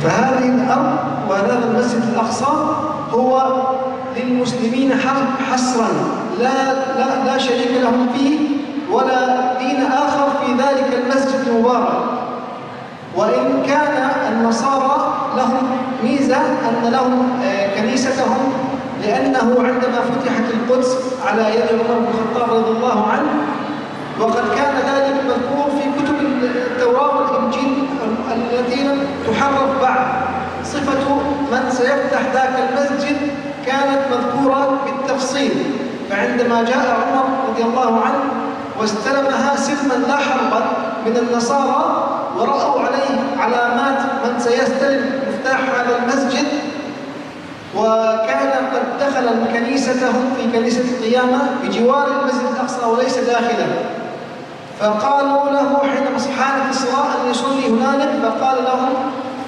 فهذه الأرض وهذا المسجد الأقصى هو للمسلمين حصرا، لا شريك لهم فيه ولا دين آخر في ذلك المسجد المبارك. وإن كان النصارى لهم ميزة أن لهم كنيستهم، لأنه عندما فتحت القدس على يد عمر بن الخطاب رضي الله عنه، وقد كان ذلك مذكور في كتب التوراة والإنجيل التي لم تحرف بعد، صفة من سيفتح ذاك المسجد كانت مذكورة بالتفصيل. فعندما جاء عمر رضي الله عنه واستلمها سلما لا حربا من النصارى، ورأوا عليه علامات من سيستلم مفتاح هذا المسجد، وكان قد دخل كنيستهم في كنيسة القيامة بجوار المسجد الأقصى وليس داخله، فقالوا له حين حانت الصلاة أن يصلي هنالك، فقال لهم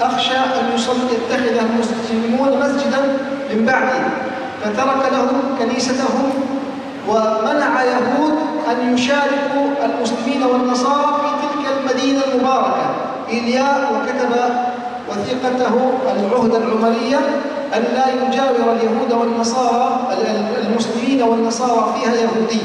أخشى أن يتخذ المسلمون مسجدا من بعدي، فترك لهم كنيستهم ومنع يهود أن يشاركوا المسلمين والنصارى في تلك المدينة المباركة إيلياء، وكتب وثيقته العهد العمرية أن لا يجاور اليهود والنصارى المسلمين والنصارى فيها يهودي.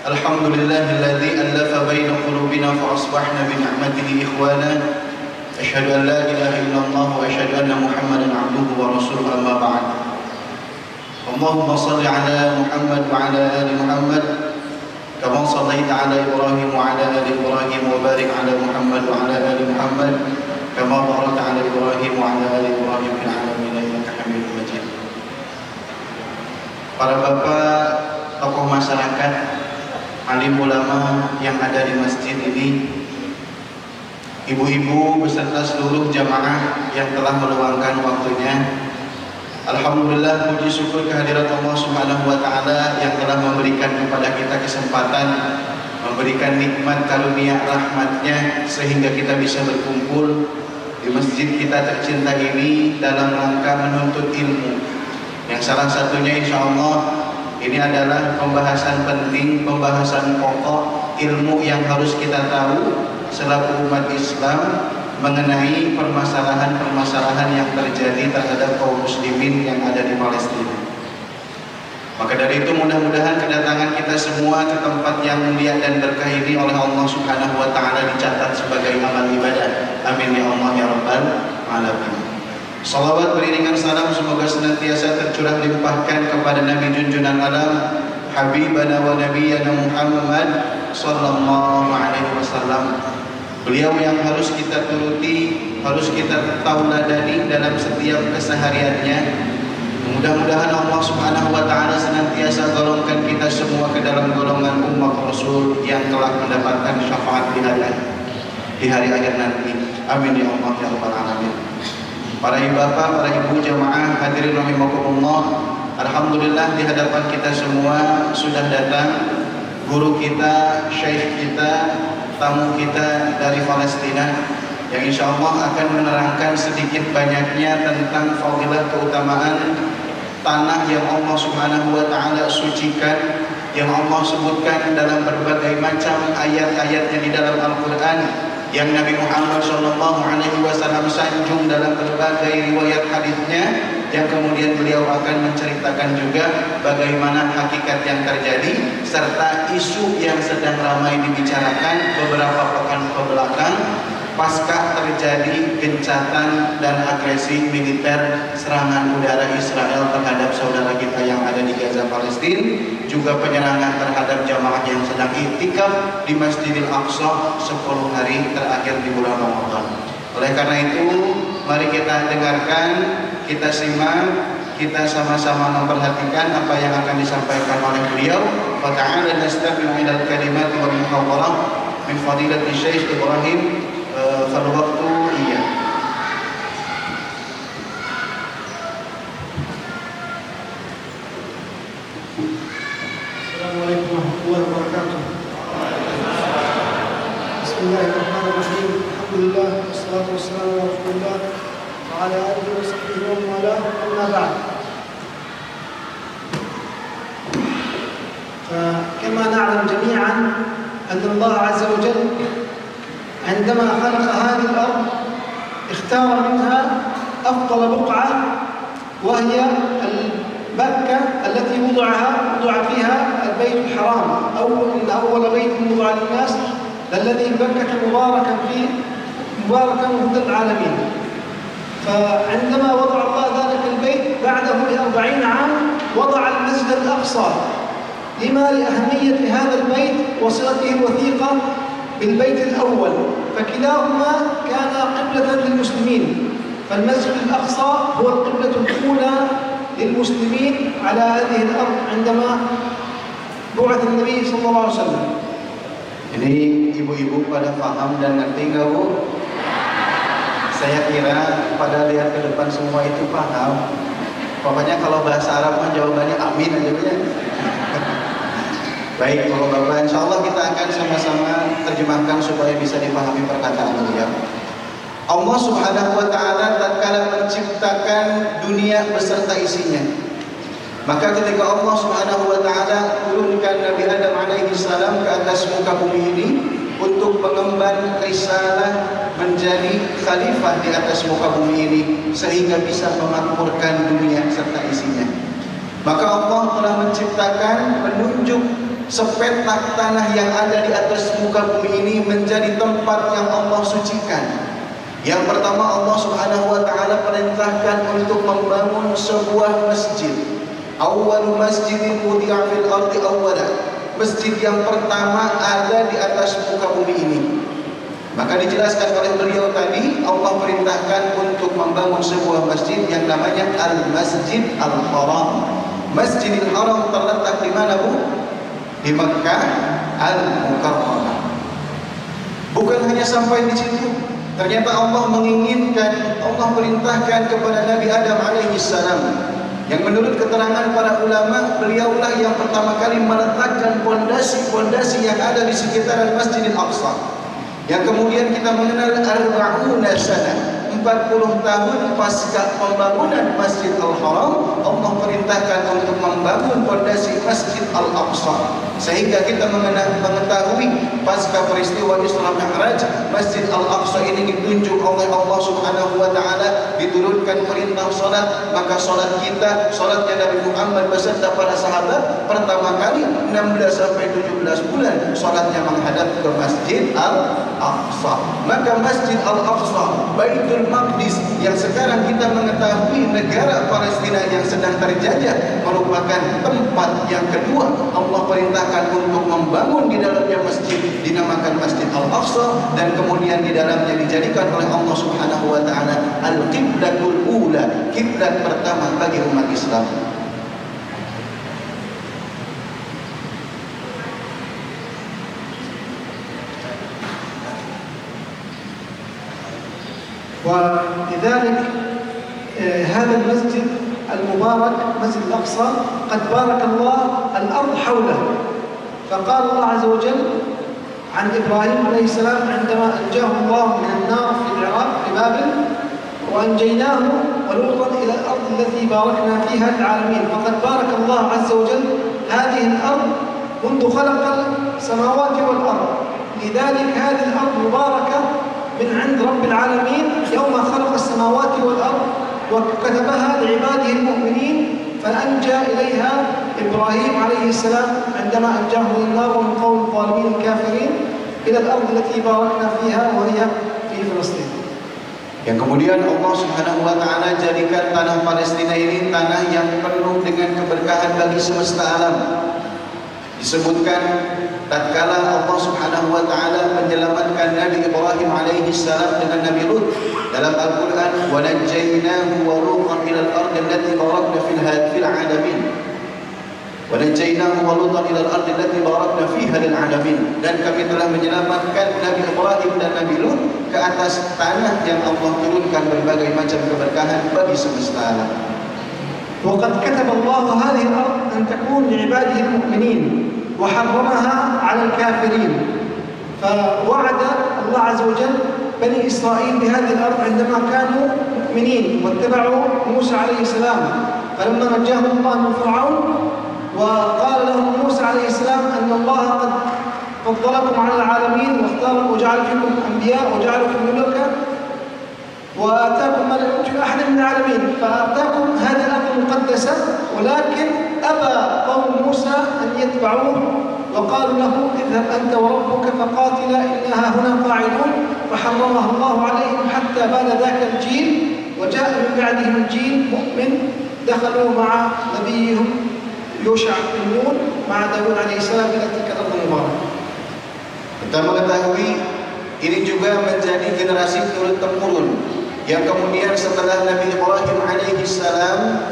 Alhamdulillahilladzi allafa baina qulubina fa asbahna bi ni'matihi ikhwana. Asyhadu an la ilaha illallah wa asyhadu anna Muhammadan abduhu wa rasuluhu, amma ba'd. Allahumma shalli ala Muhammad wa ala ali Muhammad kama shallaita ala Ibrahim wa ala ali Ibrahim, wa barik ala Muhammad wa ala ali Muhammad kama barakta ala Ibrahim wa ala ali Ibrahim fil alamin innaka Hamidum Majid. Para bapak, tokoh masyarakat, alim ulama yang ada di masjid ini, ibu-ibu beserta seluruh jamaah yang telah meluangkan waktunya, alhamdulillah, puji syukur kehadirat Allah Subhanahu wa taala yang telah memberikan kepada kita kesempatan, memberikan nikmat karunia rahmatnya sehingga kita bisa berkumpul di masjid kita tercinta ini dalam rangka menuntut ilmu, yang salah satunya insyaallah ini adalah pembahasan penting, pembahasan pokok ilmu yang harus kita tahu selaku umat Islam mengenai permasalahan-permasalahan yang terjadi terhadap kaum muslimin yang ada di Palestina. Maka dari itu mudah-mudahan kedatangan kita semua ke tempat yang mulia dan berkah ini oleh Allah Subhanahu wa taala dicatat sebagai amal ibadah. Amin ya Allah ya rabbal alamin. Salawat beriringan salam semoga senantiasa tercurah limpahkan kepada Nabi junjunan alam, Habibana wa Nabiyana Muhammad sallallahu alaihi wasallam. Beliau yang harus kita turuti, harus kita tauladani dalam setiap kesehariannya. Mudah-mudahan Allah Subhanahu wa taala senantiasa golongkan kita semua ke dalam golongan umat Rasul yang telah mendapatkan syafaat di hari akhir nanti. Amin ya Allah ya rabbal alamin. Para ibu bapak, para ibu jamaah hadirin rahimakumullah, alhamdulillah di hadapan kita semua sudah datang guru kita, syekh kita, tamu kita dari Palestina yang insya Allah akan menerangkan sedikit banyaknya tentang fadilah keutamaan tanah yang Allah Subhanahu wa taala sucikan, yang Allah sebutkan dalam berbagai macam ayat-ayatnya di dalam Al-Qur'an, yang Nabi Muhammad SAW sanjung dalam berbagai riwayat hadisnya, yang kemudian beliau akan menceritakan juga bagaimana hakikat yang terjadi serta isu yang sedang ramai dibicarakan beberapa pekan kebelakang pasca terjadi gencatan dan agresi militer serangan udara Israel terhadap saudara kita yang ada di Gaza Palestina, juga penyerangan terhadap jamaah yang sedang iktikaf di Masjidil Aqsa 10 hari terakhir di bulan Ramadan. Oleh karena itu, mari kita dengarkan, kita simak, kita sama-sama memperhatikan apa yang akan disampaikan oleh beliau. Wa ta'ala nastami'u ila al-kalimat wal muhadharah min fadilati Syekh Ibrahim Falwaktu iya. Assalamualaikum warahmatullahi wabarakatuh. Bismillahirrahmanirrahim. Alhamdulillah wassalatu wassalamu ala Rasulillah wa ala alihi wa sahbihi wa man wala, amma ba'd. فكما نعلم جميعا أن الله عز وجل عندما خلق هذه الأرض اختار منها أفضل بقعة، وهي مكة التي وضع فيها البيت الحرام، أو إن أول بيت وضع للناس الذي بكة مباركا فيه مباركا هدى العالمين. فعندما وضع الله ذلك البيت بعده ب40 عام وضع المسجد الأقصى. لما؟ لأهمية هذا البيت وصلته الوثيقة بالبيت الأول، فكلاهما كان قبلة للمسلمين. فالمسجد الأقصى هو القبلة الأولى للمسلمين على هذه الأرض عندما بعث النبي صلى الله عليه وسلم. Ini ibu-ibu pada paham dan ngerti nggak Bu? Saya kira pada lihat ke depan semua itu paham. Pokoknya kalau bahasa Arab mah jawabannya amin aja ya. Baik Bapak-Bapak, insya Allah kita akan sama-sama terjemahkan supaya bisa dipahami perkataan beliau. Allah Subhanahu wa Ta'ala tatkala menciptakan dunia beserta isinya, maka ketika Allah Subhanahu wa Ta'ala turunkan Nabi Adam alaihi salam ke atas muka bumi ini untuk mengemban risalah menjadi khalifah di atas muka bumi ini sehingga bisa memakmurkan dunia serta isinya, maka Allah telah menciptakan, menunjuk sepetak tanah yang ada di atas muka bumi ini menjadi tempat yang Allah sucikan. Yang pertama, Allah Subhanahu wa Ta'ala perintahkan untuk membangun sebuah masjid. Awwalu masjidin wudi'a fil ardi awwala. Masjid yang pertama ada di atas muka bumi ini. Maka dijelaskan oleh beliau tadi, Allah perintahkan untuk membangun sebuah masjid yang namanya Al-Masjid Al-Haram. Masjidil Haram terletak di mana, Bu? Di Makkah Al-Mukarramah. Bukan hanya sampai di situ, ternyata Allah menginginkan, Allah perintahkan kepada Nabi Adam alaihi salam, yang menurut keterangan para ulama, beliaulah yang pertama kali meletakkan pondasi-pondasi yang ada di sekitaran Masjidil Aqsa, yang kemudian kita mengenal arba'una sana, 40 tahun pasca pembangunan Masjid Al-Haram, Allah perintahkan untuk membangun pondasi Masjid Al-Aqsa, sehingga kita mengetahui pasca peristiwa Isra Mi'raj, Masjid Al-Aqsa ini ditunjuk oleh Allah Subhanahu wa Ta'ala, diturunkan perintah salat, maka salat kita, salatnya Nabi Muhammad beserta para sahabat pertama kali 16 sampai 17 bulan salatnya menghadap ke Masjid Al-Aqsa. Maka Masjid Al-Aqsa, Baitul Maqdis, yang sekarang kita mengetahui negara Palestina yang sedang terjajah, merupakan tempat yang kedua Allah perintahkan untuk membangun di dalamnya masjid, dinamakan Masjid Al-Aqsa, dan kemudian di dalamnya dijadikan oleh Allah Subhanahu wa Ta'ala Al-Qiblatul Ula, kiblat pertama bagi umat Islam. ولذلك هذا المسجد المبارك مسجد الأقصى قد بارك الله الأرض حوله. فقال الله عز وجل عن إبراهيم عليه السلام عندما أنجاه الله من النار في العراق في بابل: وأنجيناه ولوطا إلى الأرض التي باركنا فيها للعالمين. فقد بارك الله عز وجل هذه الأرض منذ خلق السماوات والأرض. لذلك هذه الأرض مباركة من عند رب العالمين يوم خلق السماوات والأرض وكتبها لعباده إبراهيم عليه السلام عندما أنجاه من النار ومن قوم الظالمين الكافرين إلى الأرض التي باركنا فيها وهي في فلسطين. Yang kemudian Allah Subhanahu wa taala jadikan tanah Palestina ini tanah yang penuh dengan keberkahan bagi semesta alam. Disebutkan tatkala Allah Subhanahu wa taala menyelamatkan Nabi Ibrahim alaihi salam dengan Nabi Lut dalam Al-Qur'an, "Wa najjaynahu wa Lutan ila al-ardi allati barakna fil 'alamin." Wa najjaynahu wa Lutan ila al-ardi allati barakna fiha lil 'alamin. Dan kami telah menyelamatkan Nabi Ibrahim dan Nabi Lut ke atas tanah yang Allah turunkan berbagai macam keberkahan bagi semesta alam. وقد كتب الله هذه الأرض أن تكون لعباده المؤمنين وحرمها على الكافرين، فوعد الله عز وجل بني إسرائيل بهذه الأرض عندما كانوا مؤمنين واتبعوا موسى عليه السلام، فلما نجاهم الله من فرعون وقال لهم موسى عليه السلام أن الله قد فضلكم على العالمين واختاركم وجعل فيكم أنبياء وجعلكم ملوكا وآتاكم ما لم يؤت أحد من العالمين، فآتاكم هذه الأرض المقدسة، ولكن أبى قوم موسى أن يتبعوه وقالوا له اذهب أنت وربك فقاتلا إنها هنا قاعدون، فحرمها الله عليهم حتى بال ذاك الجيل وجاء من بعدهم الجيل مؤمن دخلوا مع نبيهم يوشع بن نون مع داود عليه السلام إلى تلك الأرض المباركة. Kita mengetahui ini juga menjadi generasi turun-temurun yang kemudian setelah Nabi Ibrahim alaihi salam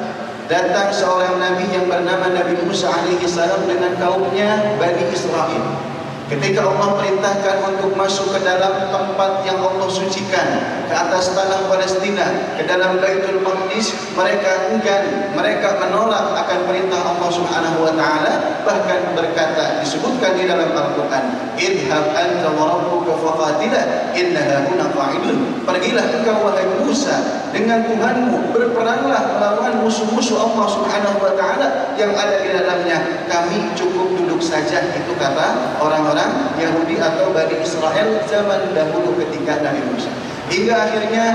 datang seorang nabi yang bernama Nabi Musa alaihi salam dengan kaumnya Bani Israel. Ketika Allah perintahkan untuk masuk ke dalam tempat yang Allah sucikan, ke atas tanah Palestina, ke dalam Baitul Maqdis, mereka enggan, mereka menolak akan perintah Allah Subhanahu wa taala, bahkan berkata, disebutkan di dalam Al-Qur'an, "Idhhab anta wa rabbuka faqatila innaha huna qa'idun." Pergilah engkau wahai Musa dengan Tuhanmu, berperanglah melawan musuh-musuh Allah Subhanahu wa taala yang ada di dalamnya. Kami cukup duduk saja, itu kata orang-orang Yahudi atau Bani Israel zaman dahulu ketika Nabi Musa. Hingga akhirnya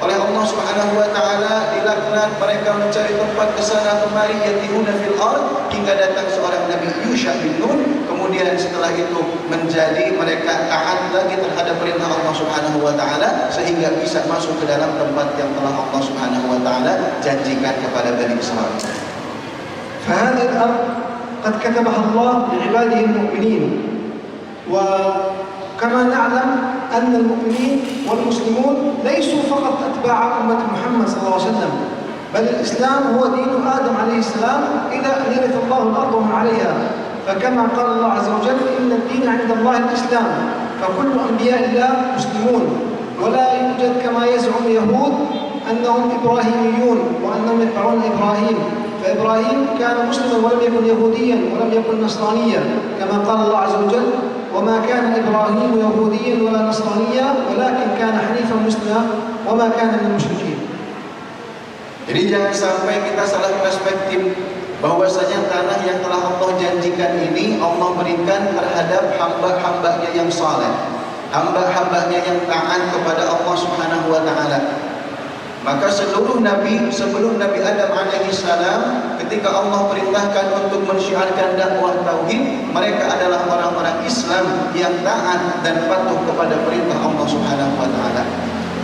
oleh Allah Subhanahu wa taala dilaknat, mereka mencari tempat ke sana kemari, yatihuna fil ard, hingga datang seorang Nabi Yusha bin Nun. Kemudian setelah itu menjadi mereka taat lagi terhadap perintah Allah Subhanahu wa taala sehingga bisa masuk ke dalam tempat yang telah Allah Subhanahu wa taala janjikan kepada Bani Israel. فهذه الأرض قد كتبها الله لعباده المؤمنين، وكما نعلم أن المؤمنين والمسلمون ليسوا فقط أتباع أمة محمد صلى الله عليه وسلم، بل الإسلام هو دين آدم عليه السلام إلى أن يرث الله الأرض ومن عليها، فكما قال الله عز وجل إن الدين عند الله الإسلام، فكل أنبياء الله مسلمون، ولا يوجد كما يزعم اليهود أنهم إبراهيميون وأنهم يتبعون إبراهيم، فإبراهيم كان مسلما ولم يكن يهوديا ولم يكن نصرانيا، كما قال الله عز وجل وما كان إبراهيم يهوديا ولا نصرانيا ولكن كان حنيفا مسلما وما كان من المشركين. Jadi jangan sampai kita salah perspektif bahwasanya tanah yang telah Allah janjikan ini Allah berikan terhadap hamba-hambanya yang saleh, hamba-hambanya yang taat kepada Allah Subhanahu wa taala. Maka seluruh nabi sebelum Nabi Adam alaihi salam, ketika Allah perintahkan untuk mensyiarkan dakwah tauhid, mereka adalah orang-orang Islam yang taat dan patuh kepada perintah Allah Subhanahu wa taala.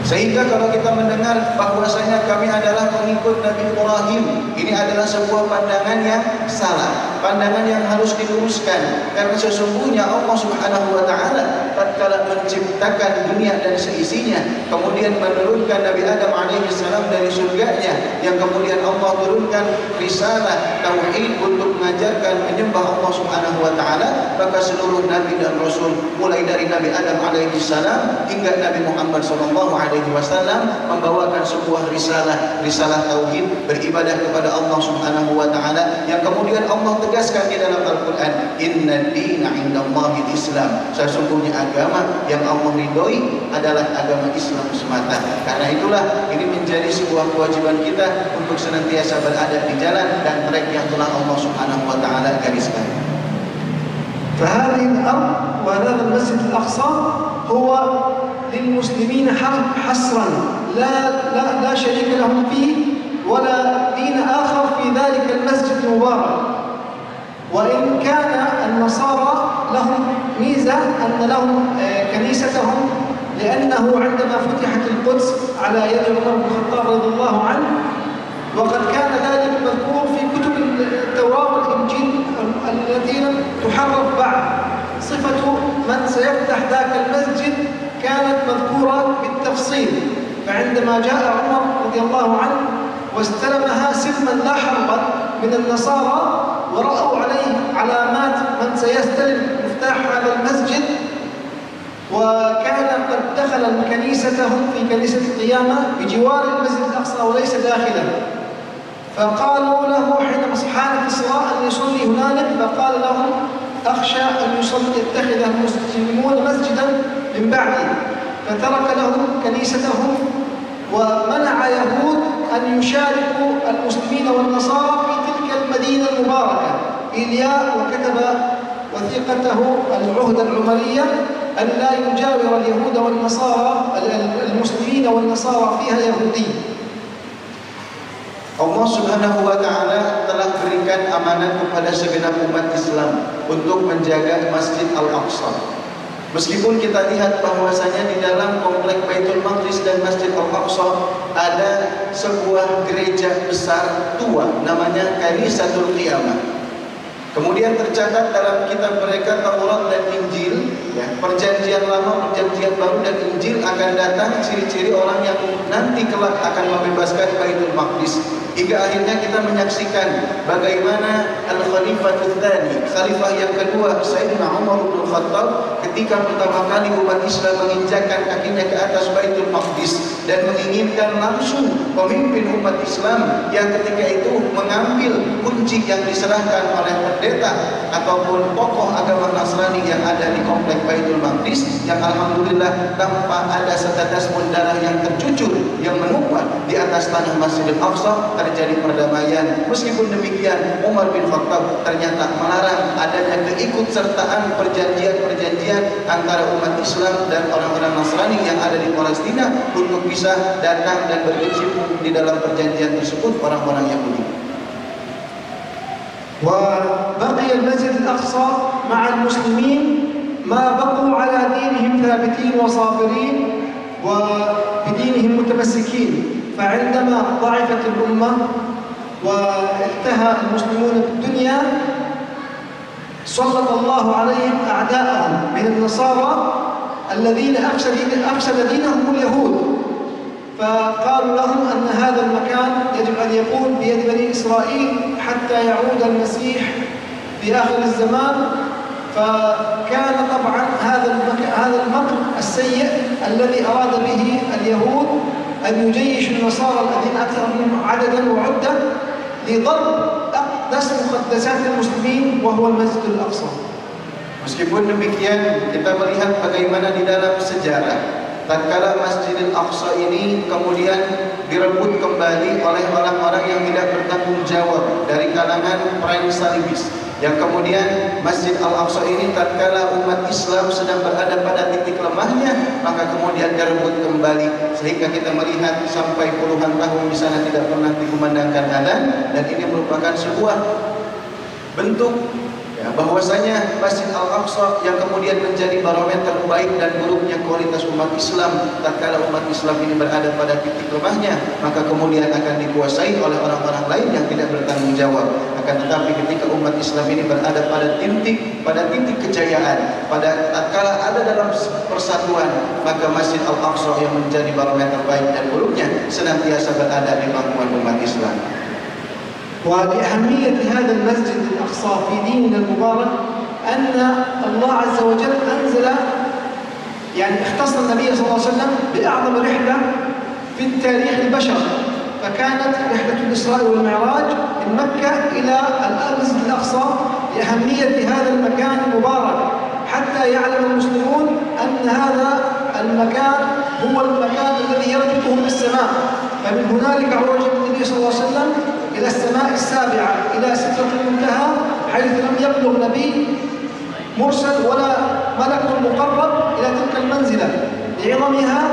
Sehingga kalau kita mendengar bahwasanya kami adalah pengikut Nabi Ibrahim, ini adalah sebuah pandangan yang salah, pandangan yang harus diluruskan. Karena sesungguhnya Allah Subhanahu wa taala tatkala menciptakan dunia dan seisinya, kemudian menurunkan Nabi Adam alaihi salam dari surganya, yang kemudian Allah turunkan risalah tauhid untuk mengajarkan menyembah Allah Subhanahu wa taala, maka seluruh nabi dan rasul mulai dari Nabi Adam alaihi salam hingga Nabi Muhammad sallallahu alaihi wasallam membawakan sebuah risalah tauhid, beribadah kepada Allah Subhanahu wa taala, yang kemudian Allah tegaskan di dalam Al-Qur'an, "Inna dina 'indallahil Islam." Sesungguhnya agama yang Allah ridhoi adalah agama Islam semata. Karena itulah ini menjadi sebuah kewajiban kita untuk senantiasa berada di jalan dan trek yang telah Allah Subhanahu wa taala gariskan. فهذه الأرض وهذا المسجد الأقصى هو للمسلمين حصرا لا شريك لهم فيه ولا دين آخر في ذلك المسجد المبارك، النصارى لهم ميزة أن لهم كنيستهم، لأنه عندما فتحت القدس على يد عمر بن الخطاب رضي الله عنه، وقد كان ذلك مذكور في كتب التوراة والإنجيل التي لم تحرف بعد، صفة من سيفتح ذاك المسجد كانت مذكورة بالتفصيل. فعندما جاء عمر رضي الله عنه واستلمها سلما لا حربا من النصارى، ورأوا عليه علامات من سيستلم مفتاح هذا المسجد، وكان قد دخل كنيستهم في كنيسة القيامة بجوار المسجد الأقصى وليس داخله، فقالوا له حين حان في الصلاة أن يصلي هنالك، فقال لهم أخشى أن يتخذ المسلمون مسجدا من بعدي، فترك لهم كنيستهم ومنع يهود أن يشاركوا المسلمين والنصارى في تلك المدينة المباركة إيلياء، وكتب وثيقته العهد العمرية أن لا يجاور اليهود والنصارى المسلمين والنصارى فيها يهودي. Allah Subhanahu wa Ta'ala telah berikan amanat kepada segenap umat Islam untuk menjaga Masjid Al-Aqsa. Meskipun kita lihat bahwasanya di dalam komplek Baitul Maqdis dan Masjid Al-Aqsa ada sebuah gereja besar tua namanya Kanisatul Qiyamah. Kemudian tercatat dalam kitab mereka Taurat dan Injil, ya, Perjanjian Lama, Perjanjian Baru dan Injil akan datang ciri-ciri orang yang nanti kelak akan membebaskan Baitul Maqdis. Hingga akhirnya kita menyaksikan bagaimana Al-Khalifatul Tsani, khalifah yang kedua Sayyidina Umar bin Khattab, ketika pertama kali umat Islam menginjakkan kakinya ke atas Baitul Maqdis dan menginginkan langsung pemimpin umat Islam yang ketika itu mengambil kunci yang diserahkan oleh pendeta ataupun tokoh agama Nasrani yang ada di komplek Baitul Maqdis, yang alhamdulillah tanpa ada setetes pun darah yang tercucur yang menumpah di atas tanah Masjidil Aqsa, terjadi perdamaian. Meskipun demikian, Umar bin Khattab ternyata melarang adanya keikutsertaan perjanjian-perjanjian antara umat Islam dan orang-orang Nasrani yang ada di Palestina untuk bisa datang dan berkecimpung di dalam perjanjian tersebut orang-orang Yahudi. وبقي المسجد الأقصى مع المسلمين ما بقوا على دينهم ثابتين وصابرين وبدينهم متمسكين. فعندما ضعفت الأمة وانتهى المسلمون بالدنيا سلط الله عليهم أعداءهم من النصارى الذين أفسد دينهم اليهود، فقالوا لهم أن هذا المكان يجب أن يكون بيد بني إسرائيل حتى يعود المسيح في آخر الزمان. فكان طبعا هذا المكر السيء الذي أراد به اليهود أن يجيشوا النصارى الذين أكثر منهم عددا وعدة لضرب أقدس مقدسات المسلمين وهو المسجد الأقصى. Meskipun demikian, kita melihat bagaimana di dalam sejarah tatkala Masjidil Aqsa ini kemudian direbut kembali oleh orang-orang yang tidak bertanggung jawab dari kalangan Prancis Salibis, yang kemudian Masjid Al-Aqsa ini tatkala umat Islam sedang berada pada titik lemahnya, maka kemudian direbut kembali, sehingga kita melihat sampai puluhan tahun di sana tidak pernah dikumandangkan adzan. Dan ini merupakan sebuah bentuk bahwasanya Masjid Al-Aqsa yang kemudian menjadi barometer baik dan buruknya kualitas umat Islam tatkala umat Islam ini berada pada titik lemahnya, maka kemudian akan dikuasai oleh orang-orang lain yang tidak bertanggung jawab. Akan tetapi ketika umat Islam ini berada pada titik kejayaan, pada tatkala ada dalam persatuan, maka Masjid Al-Aqsa yang menjadi barometer baik dan buruknya senantiasa berada di pangkuan umat Islam. ولأهمية هذا المسجد الأقصى في ديننا المبارك أن الله عز وجل أنزل، يعني اختص النبي صلى الله عليه وسلم بأعظم رحلة في التاريخ البشر، فكانت رحلة الإسراء والمعراج من مكة إلى المسجد الأقصى لأهمية هذا المكان المبارك، حتى يعلم المسلمون أن هذا المكان هو المكان الذي يربطهم بالسماء. فمن هنالك عرج النبي صلى الله عليه وسلم إلى السماء السابعة إلى سدرة المنتهى، حيث لم يبلغ نبي مرسل ولا ملك مقرب إلى تلك المنزلة لعظمها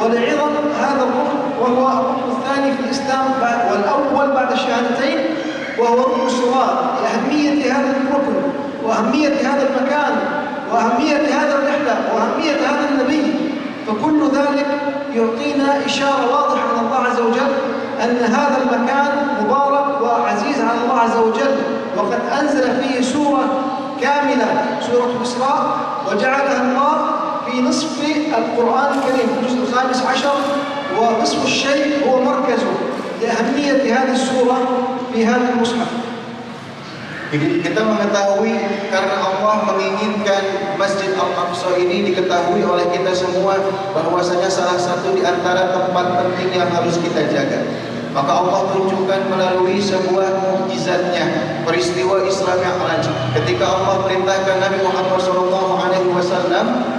ولعظم هذا الركن، وهو الركن الثاني في الإسلام والأول بعد الشهادتين، وهو ركن الصلاة. لأهمية هذا الركن وأهمية هذا المكان وأهمية هذا الرحلة وأهمية هذا النبي، فكل ذلك يعطينا إشارة واضحة من الله عز وجل أن هذا المكان مبارك وعزيز على الله عز وجل، وقد أنزل فيه سورة كاملة، سورة الإسراء، وجعلها الله في نصف القرآن الكريم، الجزء الخامس عشر، ونصف الشيء هو مركزه لأهمية هذه السورة في هذا المصحف. Jadi kita mengetahui karena Allah menginginkan Masjid Al-Aqsa ini diketahui oleh kita semua bahwasanya salah satu di antara tempat penting yang harus kita jaga. Maka Allah tunjukkan melalui sebuah mukjizatnya, peristiwa Isra Mi'raj, ketika Allah perintahkan Nabi Muhammad SAW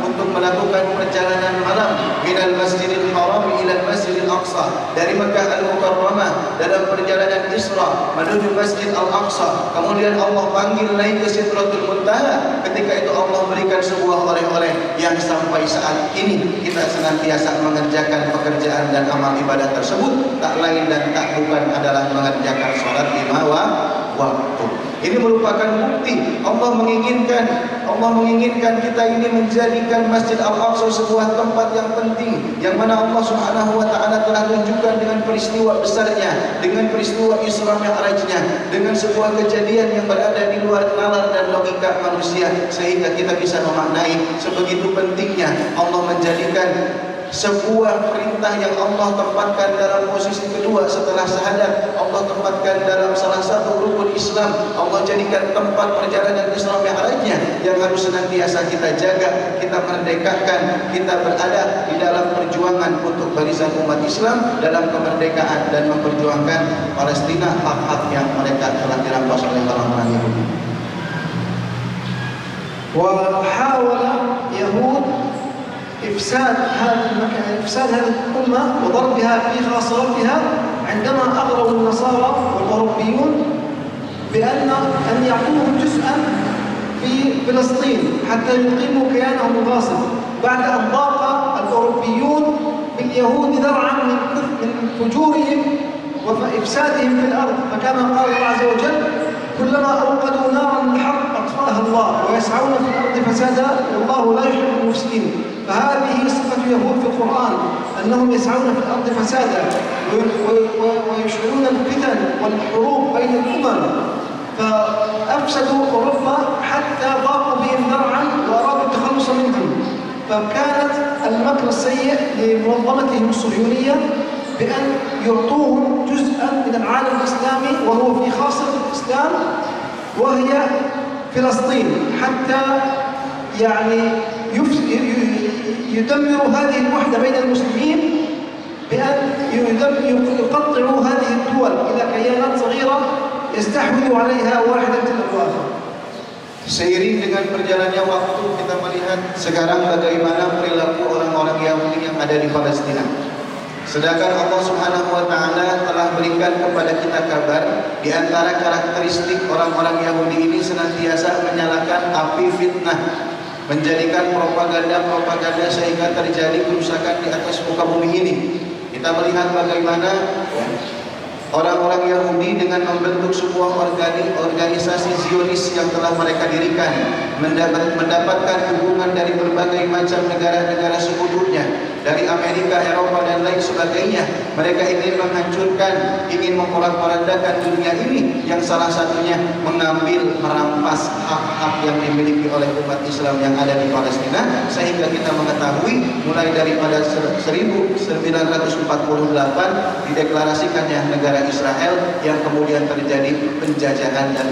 untuk melakukan perjalanan malam minal Masjidil Haram ila Masjidil Aqsa, dari Makkah Al-Mukarramah dalam perjalanan Isra menuju Masjid Al-Aqsa. Kemudian Allah panggil naik ke Sidratul Muntaha. Ketika itu Allah berikan sebuah oleh-oleh yang sampai saat ini kita senantiasa mengerjakan pekerjaan dan amal ibadah tersebut, tak lain dan tak bukan adalah mengerjakan sholat 5 waktu. Ini merupakan bukti Allah menginginkan kita ini menjadikan Masjid Al-Aqsa sebuah tempat yang penting, yang mana Allah Subhanahu wa taala telah tunjukkan dengan peristiwa besarnya, dengan peristiwa Isra Mi'rajnya, dengan sebuah kejadian yang berada di luar nalar dan logika manusia, sehingga kita bisa memaknai sebegitu pentingnya Allah menjadikan sebuah perintah yang Allah tempatkan dalam posisi kedua setelah syahadat. Allah tempatkan dalam salah satu rukun Islam. Allah jadikan tempat perjalanan Isra Mi'rajnya yang harus senantiasa kita jaga, kita merdekakan, kita berada di dalam perjuangan untuk barisan umat Islam dalam kemerdekaan dan memperjuangkan Palestina, hak-hak yang mereka telah dirampas oleh orang-orang Yahudi. وحاول يهود إفساد هذه الأمة وضربها في خاصرتها عندما أغروا النصارى والأوروبيون بأن يعطوهم جزءا في فلسطين حتى يقيموا كيانهم الغاصب، بعد أن ضاق الأوروبيون باليهود ذرعا من فجورهم وإفسادهم في الأرض. فكما قال الله عز وجل: كلما أوقدوا نارا للحرب أطفأها الله ويسعون في الأرض فسادا والله لا يحب المفسدين. فهذه صفة يهود في القرآن، أنهم يسعون في الأرض فسادا ويشعلون الفتن والحروب بين الأمم، فأفسدوا أوروبا حتى ضاقوا بهم ذرعا وأرادوا التخلص منهم. فكانت المكر السيء لمنظمتهم الصهيونية بأن يعطوهم جزءا من العالم الإسلامي وهو في خاصة الإسلام وهي فلسطين، حتى يعني يدمر هذه الوحدة بين المسلمين بأن يقطعوا هذه الدول إلى كيانات صغيرة يستحوذ عليها واحدة تلو الآخر. Seiring dengan berjalannya waktu, kita melihat sekarang bagaimana perilaku orang-orang Yahudi yang ada di Palestina. Sedangkan Allah Subhanahu wa taala telah berikan kepada kita kabar di antara karakteristik orang-orang Yahudi ini senantiasa menyalakan api fitnah, menjadikan propaganda sehingga terjadi kerusakan di atas muka bumi ini. Kita melihat bagaimana orang-orang Yahudi dengan membentuk sebuah organisasi Zionis yang telah mereka dirikan, mendapatkan dukungan dari berbagai macam negara-negara sekutunya, dari Amerika, Eropa dan lain sebagainya. Mereka ingin menghancurkan, ingin memporak-porandakan dunia ini, yang salah satunya mengambil, merampas hak-hak yang dimiliki oleh umat Islam yang ada di Palestina, sehingga kita mengetahui mulai daripada 1948 dideklarasikannya negara Israel, yang kemudian terjadi penjajahan dan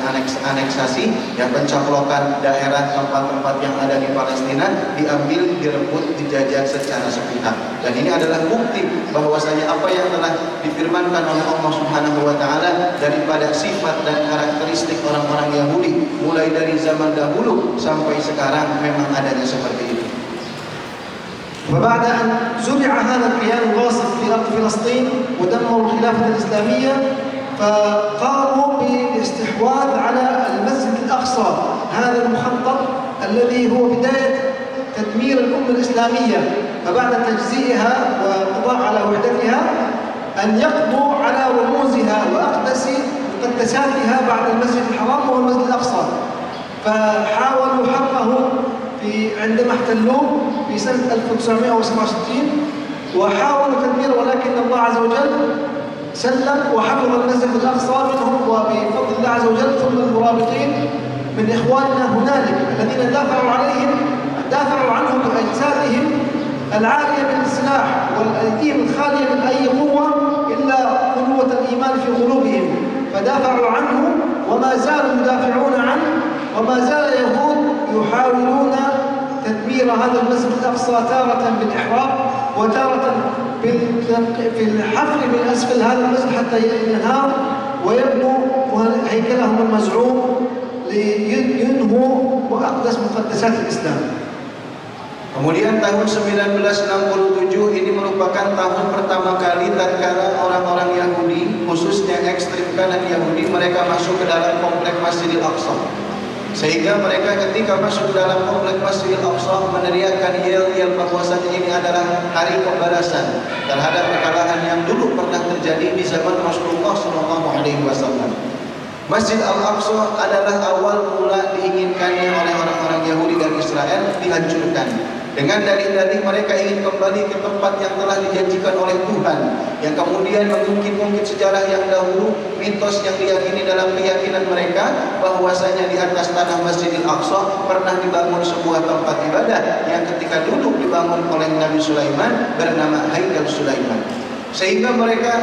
aneksasi, yang pencaplokan daerah tempat-tempat yang ada di Palestina diambil, direbut, dijajah secara sepihak. Dan ini adalah bukti bahwasanya apa yang telah difirmankan oleh Allah Subhanahu wa taala daripada sifat dan karakteristik orang-orang Yahudi mulai dari zaman dahulu sampai sekarang memang adanya seperti itu. وبعد أن زرع هذا الكيان الغاصب في أرض فلسطين ودمروا الخلافة الإسلامية، فقاموا بالاستحواذ على المسجد الأقصى، هذا المخطط الذي هو بداية تدمير الأمة الإسلامية. فبعد تجزئها والقضاء على وحدتها أن يقضوا على رموزها وأقدس مقدساتها بعد المسجد الحرام وهو المسجد الأقصى. فحاولوا حرقه عندما احتلوه في سنة 1967 وحاولوا تدميره، ولكن الله عز وجل سلم وحفظ المسجد الأقصى منهم وبفضل الله عز وجل، ثم المرابطين من إخواننا هنالك الذين دافعوا عنهم بأجسادهم العالية بالسلاح والأيديهم الخالية من أي قوة إلا قوة الإيمان في قلوبهم، فدافعوا عنه وما زالوا يدافعون عنه، وما زال اليهود يحاولون تدمير هذا المسجد الأقصى تارة بالإحراق وتارة في الحفر من أسفل هذا المسجد حتى ينهار ويبنوا هيكلهم المزعوم لينهوا وأقدس مقدسات الإسلام. Kemudian tahun 1967 ini merupakan tahun pertama kali tatkala orang-orang Yahudi, khususnya ekstrem kanan Yahudi, mereka masuk ke dalam komplek Masjidil Aqsa. Sehingga mereka ketika masuk ke dalam komplek Masjidil Aqsa meneriakkan yel-yel bahwasanya ini adalah hari pembalasan terhadap kekalahan yang dulu pernah terjadi di zaman Rasulullah SAW. Masjid Al-Aqsa adalah awal mula diinginkannya oleh orang-orang Yahudi dan Israel dihancurkan. Dengan dalih-dalih mereka ingin kembali ke tempat yang telah dijanjikan oleh Tuhan, yang kemudian mengungkit-ungkit sejarah yang dahulu, mitos yang diyakini dalam keyakinan mereka bahwasanya di atas tanah Masjidil Aqsa pernah dibangun sebuah tempat ibadah yang ketika dulu dibangun oleh Nabi Sulaiman bernama Haikal Sulaiman. Sehingga mereka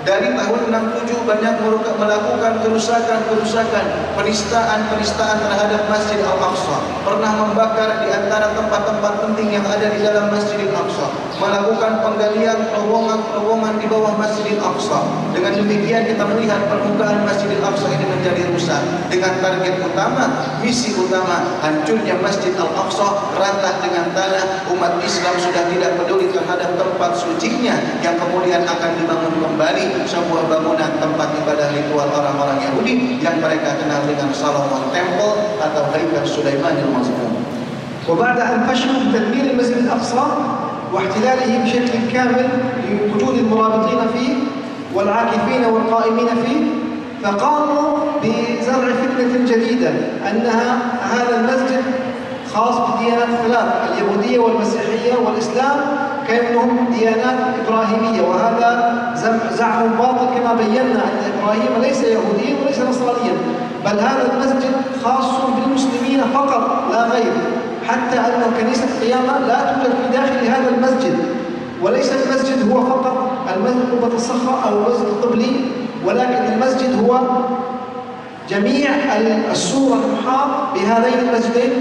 dari tahun 67 banyak melakukan kerusakan, penistaan terhadap Masjid Al-Aqsa. Pernah membakar di antara tempat-tempat penting yang ada di dalam Masjid Al-Aqsa, melakukan penggalian terowongan di bawah Masjid Al-Aqsa. Dengan demikian kita melihat permukaan Masjid Al-Aqsa ini menjadi rusak dengan target utama, misi utama hancurnya Masjid Al-Aqsa rata dengan tanah. Umat Islam sudah tidak peduli terhadap tempat sucinya yang kemudian akan dibangun kembali sebuah bangunan tempat ibadah ritual orang-orang Yahudi yang mereka kenal dengan Solomon Temple atau Haikal Sulaiman al-Mazmum. وبعد أن فشلوا في تدمير المسجد الأقصى واحتلاله بشكل كامل لوجود المرابطين فيه والعاكفين والقائمين فيه، فقاموا بزرع فتنة جديدة أنها هذا المسجد خاص بديانات ثلاث، اليهودية والمسيحية والإسلام، كأنهم ديانات إبراهيمية، وهذا زعم باطل كما بينا أن إبراهيم ليس يهوديا وليس نصرانيا، بل هذا المسجد خاص بالمسلمين فقط لا غير، حتى أن كنيسة القيامة لا توجد في داخل هذا المسجد، وليس المسجد هو فقط المسجد قبة الصخرة أو المسجد القبلي، ولكن المسجد هو جميع السور المحاط بهذين المسجدين،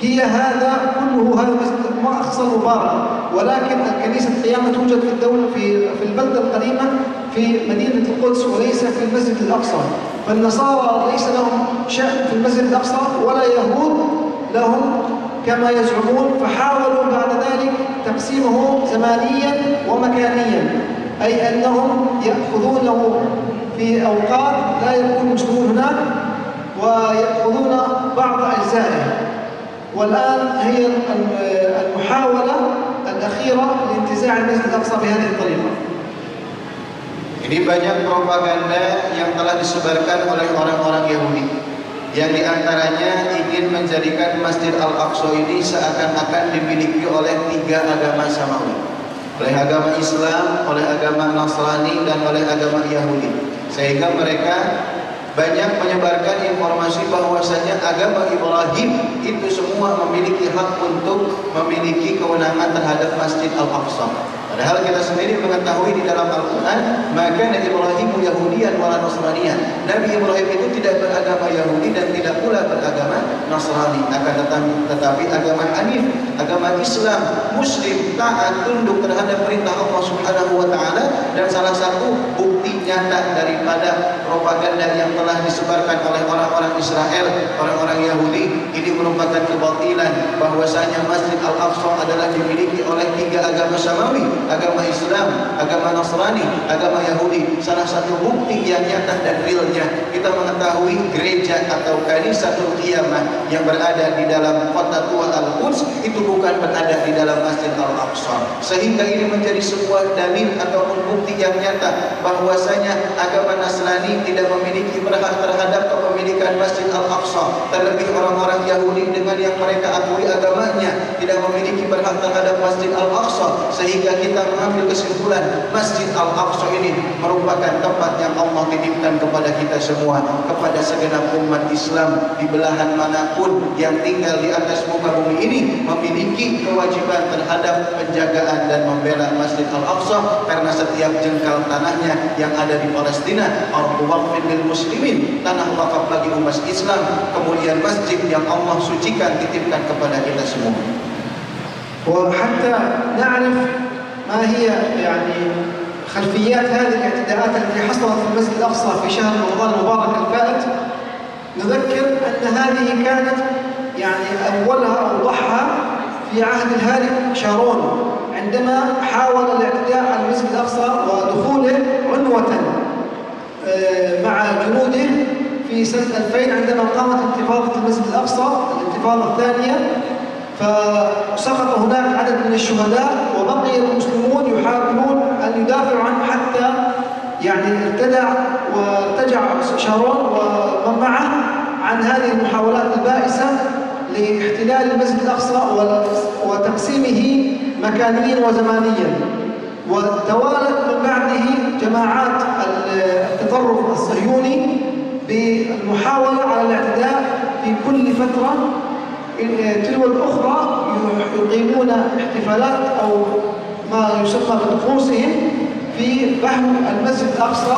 هي هذا كله، هذا المسجد ما أقصى المبارك، ولكن كنيسة القيامة توجد في الدولة في البلدة القديمة في مدينة القدس وليس في المسجد الأقصى. فالنصارى ليس لهم شأن في المسجد الأقصى ولا يهود لهم كما يزعمون، فحاولوا بعد ذلك تقسيمه زمانيا ومكانيا، أي أنهم يأخذونه في أوقات لا يكون المسلمون هناك ويأخذون بعض أجزائه. والآن هي المحاولة الأخيرة لانتزاع المسجد الأقصى بهذه الطريقة. Ini banyak propaganda yang telah disebarkan oleh orang-orang Yahudi, yang diantaranya ingin menjadikan Masjid Al-Aqsa ini seakan-akan dimiliki oleh tiga agama samawi, oleh agama Islam, oleh agama Nasrani, dan oleh agama Yahudi. Sehingga mereka banyak menyebarkan informasi bahwasanya agama Ibrahim itu semua memiliki hak untuk memiliki kewenangan terhadap Masjid Al-Aqsa. Padahal kita sendiri mengetahui di dalam Al-Quran, maka Nabi Ibrahim Yahudian wala Nasraniyan. Nabi Ibrahim itu tidak beragama Yahudi dan tidak pula beragama Nasrani, akan tetapi agama Hanif, agama Islam, Muslim, taat, tunduk terhadap perintah Allah Subhanahu wa taala. Dan salah satu bukti nyata daripada propaganda yang telah disebarkan oleh orang-orang Israel, orang-orang Yahudi, ini merupakan kebatilan bahwasanya Masjid Al-Aqsa adalah dimiliki oleh tiga agama samawi, agama Islam, agama Nasrani, agama Yahudi. Salah satu bukti yang nyata dan realnya kita mengetahui gereja atau Kanisatul Qiyamah yang berada di dalam kota tua Al-Quds itu bukan berada di dalam Masjid Al-Aqsa. Sehingga ini menjadi sebuah dalil ataupun bukti yang nyata bahwasanya agama Nasrani tidak memiliki berhak terhadap kepemilikan mendirikan Masjid Al-Aqsa. Terlebih orang-orang Yahudi dengan yang mereka akui agamanya tidak memiliki berhak terhadap Masjid Al-Aqsa, sehingga kita mengambil kesimpulan Masjid Al-Aqsa ini merupakan tempat yang Allah titipkan kepada kita semua, kepada segenap umat Islam di belahan manapun yang tinggal di atas muka bumi ini memiliki kewajiban terhadap penjagaan dan membela Masjid Al-Aqsa, karena setiap jengkal tanahnya yang ada di Palestina ardu waqfin lil muslimin, tanah wakaf bagi umat Islam, kemudian masjid yang Allah sucikan titipkan kepada kita semua. وحتى نعرف ما هي يعني خلفيات هذه الاعتداءات التي حصلت في المسجد الأقصى في شهر رمضان المبارك الفائت، نذكر أن هذه كانت يعني أولها أوضحها في عهد الهالك شارون عندما حاول الاعتداء على المسجد الأقصى ودخوله عنوة مع جنوده في سنة 2000 عندما قامت انتفاضة المسجد الأقصى الانتفاضة الثانية، فسقط هناك عدد من الشهداء وبقي المسلمون يحاولون أن يدافعوا عنه حتى يعني وارتجع شارون ومن معه عن هذه المحاولات البائسة لاحتلال المسجد الأقصى وتقسيمه مكانيا وزمانيا. وتوالت من بعده جماعات التطرف الصهيوني بالمحاولة على الاعتداء في كل فترة تلو الأخرى، يقيمون احتفالات أو ما يسمى بطقوسهم في بحر المسجد الأقصى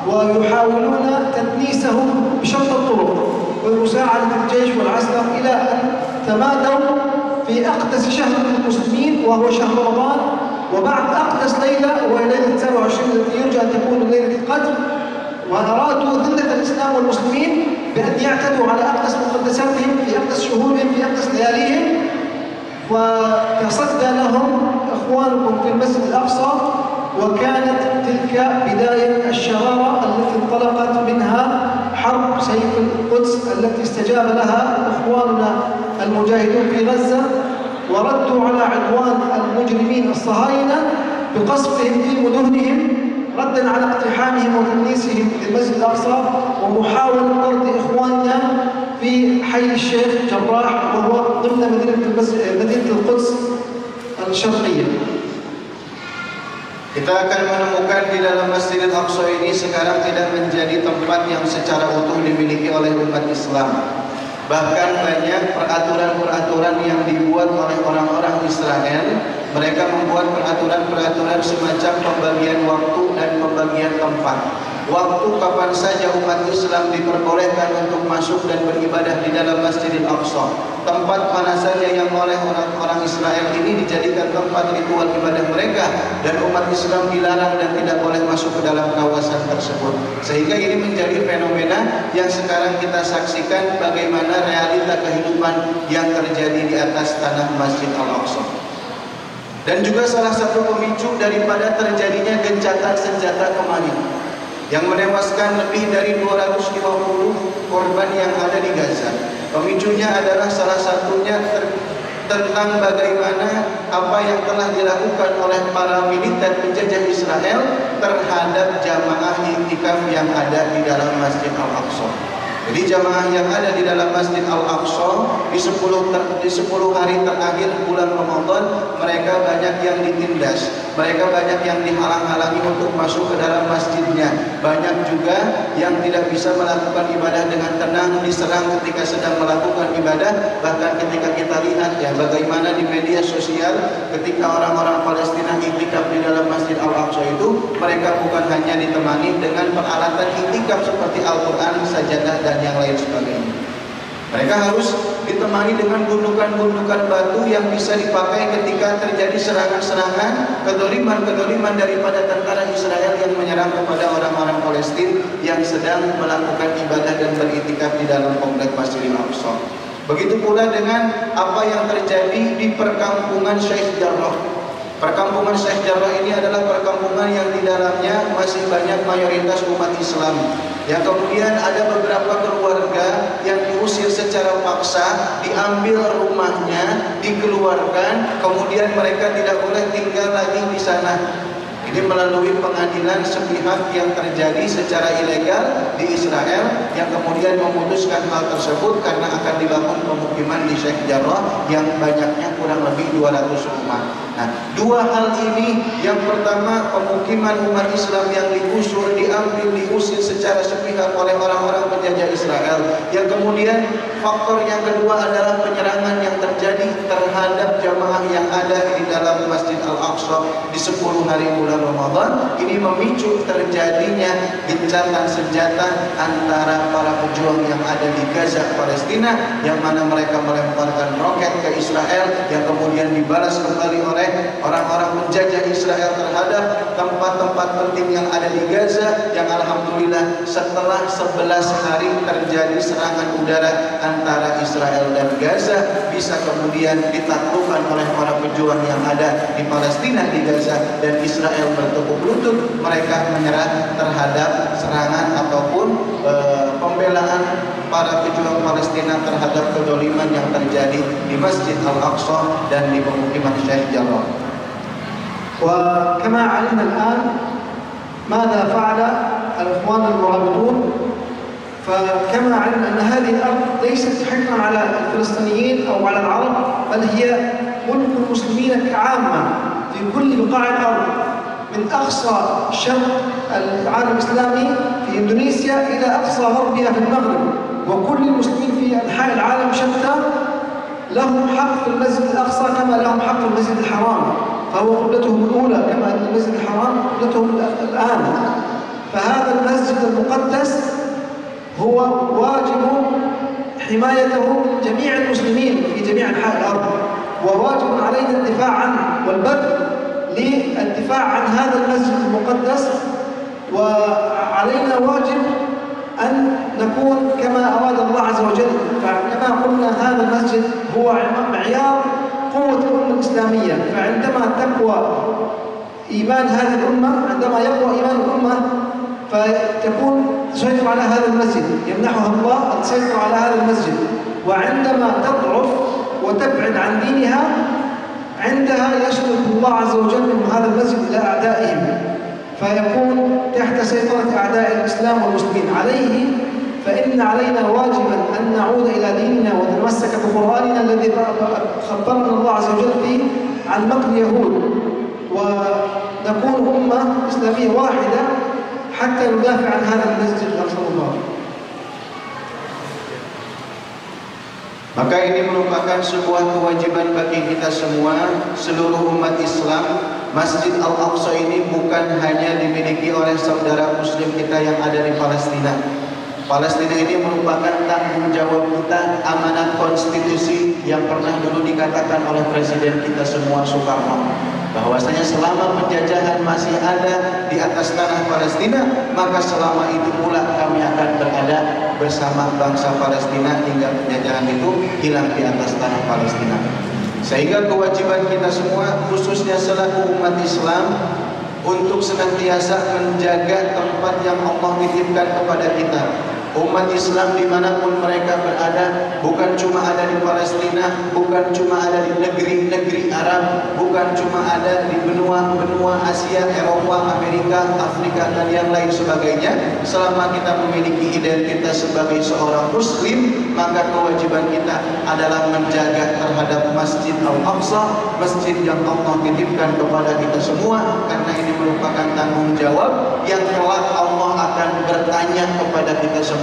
ويحاولون تدنيسه بشتى الطرق ومساعدة الجيش والعسكر إلى أن تمادوا في أقدس شهر للمسلمين وهو شهر رمضان، وبعد أقدس ليلة وهي ليلة 27 التي يرجى أن تكون ليلة القدر، وأرادوا ذلة الإسلام والمسلمين بأن يعتدوا على أقدس مقدساتهم في أقدس شهورهم في أقدس لياليهم، وتصدى لهم إخوانكم في المسجد الأقصى، وكانت تلك بداية الشرارة التي انطلقت منها حرب سيف القدس التي استجاب لها إخواننا المجاهدون في غزة، وردوا على عدوان المجرمين الصهاينة بقصفهم في مدنهم ردا على اقتحامهم وتدنيسهم للمسجد الأقصى ومحاولة طرد إخواننا في حي الشيخ جراح وهو ضمن مدينة القدس الشرقية. Kita akan menemukan di dalam Masjidil Aqsa ini sekarang tidak menjadi tempat yang secara utuh dimiliki oleh umat Islam. Bahkan banyak peraturan-peraturan yang dibuat oleh orang-orang Israel. Mereka membuat peraturan-peraturan semacam pembagian waktu dan pembagian tempat. Waktu kapan saja umat Islam diperbolehkan untuk masuk dan beribadah di dalam Masjidil Aqsa. Tempat mana saja yang oleh orang-orang Israel ini dijadikan tempat ritual ibadah mereka, dan umat Islam dilarang dan tidak boleh masuk ke dalam kawasan tersebut. Sehingga ini menjadi fenomena yang sekarang kita saksikan bagaimana realita kehidupan yang terjadi di atas tanah Masjid Al-Aqsa. Dan juga salah satu pemicu daripada terjadinya gencatan senjata kemarin yang menewaskan lebih dari 250 korban yang ada di Gaza. Pemicunya adalah salah satunya tentang bagaimana apa yang telah dilakukan oleh para militer penjajah Israel terhadap jamaah iktikaf yang ada di dalam Masjid Al-Aqsa. Jadi jamaah yang ada di dalam Masjid Al-Aqsa di 10 hari terakhir bulan Ramadan, mereka banyak yang ditindas, mereka banyak yang dihalang-halangi untuk masuk ke dalam masjidnya. Banyak juga yang tidak bisa melakukan ibadah dengan tenang, diserang ketika sedang melakukan ibadah. Bahkan ketika kita lihat ya bagaimana di media sosial ketika orang-orang Palestina iktikaf di dalam Masjid Al-Aqsa itu, mereka bukan hanya ditemani dengan peralatan iktikaf seperti Al-Quran, sajadah dan yang lain sebagainya. Mereka harus ditemani dengan gundukan-gundukan batu yang bisa dipakai ketika terjadi serangan-serangan, kedoliman daripada tentara Israel yang menyerang kepada orang-orang Palestina yang sedang melakukan ibadah dan beriktikaf di dalam komplek Masjidil Aqsa. Begitu pula dengan apa yang terjadi di perkampungan Sheikh Jarrah. Perkampungan Sheikh Jarrah ini adalah perkampungan yang di dalamnya masih banyak mayoritas umat Islam. Yang kemudian ada beberapa keluarga yang diusir secara paksa, diambil rumahnya, dikeluarkan, kemudian mereka tidak boleh tinggal lagi di sana. Ini melalui pengadilan sepihak yang terjadi secara ilegal di Israel, yang kemudian memutuskan hal tersebut karena akan dibangun pemukiman di Sheikh Jarrah yang banyaknya kurang lebih 200 rumah. Nah, dua hal ini, yang pertama pemukiman umat Islam yang digusur, diambil, diusir secara sepihak oleh orang-orang penjajah Israel. Yang kemudian faktor yang kedua adalah penyerangan yang terjadi terhadap jamaah yang ada di dalam Masjid Al-Aqsa di 10 hari bulan Ramadan. Ini memicu terjadinya gencatan senjata antara para pejuang yang ada di Gaza, Palestina, yang mana mereka melemparkan roket ke Israel yang kemudian dibalas kembali oleh orang-orang penjajah Israel terhadap tempat-tempat penting yang ada di Gaza, yang alhamdulillah setelah 11 hari terjadi serangan udara antara Israel dan Gaza bisa kemudian ditaklukkan oleh para pejuang yang ada di Palestina, di Gaza, dan Israel bertekuk lutut. Mereka menyerah terhadap serangan ataupun pembelaan para pejuang Palestina terhadap kezaliman yang terjadi di Masjid Al-Aqsa dan di pemukiman Sheikh Jarrah. وكما علمنا الآن ماذا فعل الإخوان المرابطون، فكما علمنا أن هذه الأرض ليست حكرا على الفلسطينيين أو على العرب، بل هي ملك المسلمين كعامة في كل بقاع الأرض، من أقصى شرق العالم الإسلامي في إندونيسيا إلى أقصى غربها في المغرب، وكل المسلمين في أنحاء العالم شتى لهم حق في المسجد الأقصى كما لهم حق في المسجد الحرام، فهو قبلتهم الأولى كما أن المسجد الحرام قبلتهم الآن. فهذا المسجد المقدس هو واجب حمايته جميع المسلمين في جميع أنحاء الأرض، وواجب علينا الدفاع عنه والبذل للدفاع عن هذا المسجد المقدس. وعلينا واجب أن نكون كما أراد الله عز وجل. فكما قلنا هذا المسجد هو معيار قوة الأمة الإسلامية، فعندما تقوى إيمان هذه الأمة، عندما يقوى إيمان الأمة فتكون تسيطر على هذا المسجد، يمنحها الله أن تسيطر على هذا المسجد. وعندما تضعف وتبعد عن دينها عندها يسلك الله عز وجل من هذا المسجد إلى أعدائهم، فيكون تحت سيطرة أعداء الإسلام والمسلمين. فإن علينا واجبا أن نعود إلى ديننا ونتمسك بقرآننا الذي خبرنا الله عز وجل فيه عن مكر اليهود، ونكون أمة إسلامية واحدة حتى ندافع عن هذا المسجد الأقصى المبارك. Maka ini merupakan sebuah kewajiban bagi kita semua, seluruh umat Islam. Masjid Al-Aqsa ini bukan hanya dimiliki oleh saudara muslim kita yang ada di Palestina. Palestina ini merupakan tanggung jawab kita, amanat konstitusi yang pernah dulu dikatakan oleh Presiden kita semua Soekarno, bahwasanya selama penjajahan masih ada di atas tanah Palestina, maka selama itu pula kami akan berada bersama bangsa Palestina hingga penjajahan itu hilang di atas tanah Palestina. Sehingga kewajiban kita semua, khususnya selaku umat Islam, untuk senantiasa menjaga tempat yang Allah titipkan kepada kita. Umat Islam dimanapun mereka berada, bukan cuma ada di Palestina, bukan cuma ada di negeri-negeri Arab, bukan cuma ada di benua Asia, Eropa, Amerika, Afrika, dan yang lain sebagainya. Selama kita memiliki identitas sebagai seorang Muslim, maka kewajiban kita adalah menjaga terhadap Masjid Al-Aqsa, masjid yang Allah titipkan kepada kita semua, karena ini merupakan tanggung jawab yang kelak Allah akan bertanya kepada kita semua.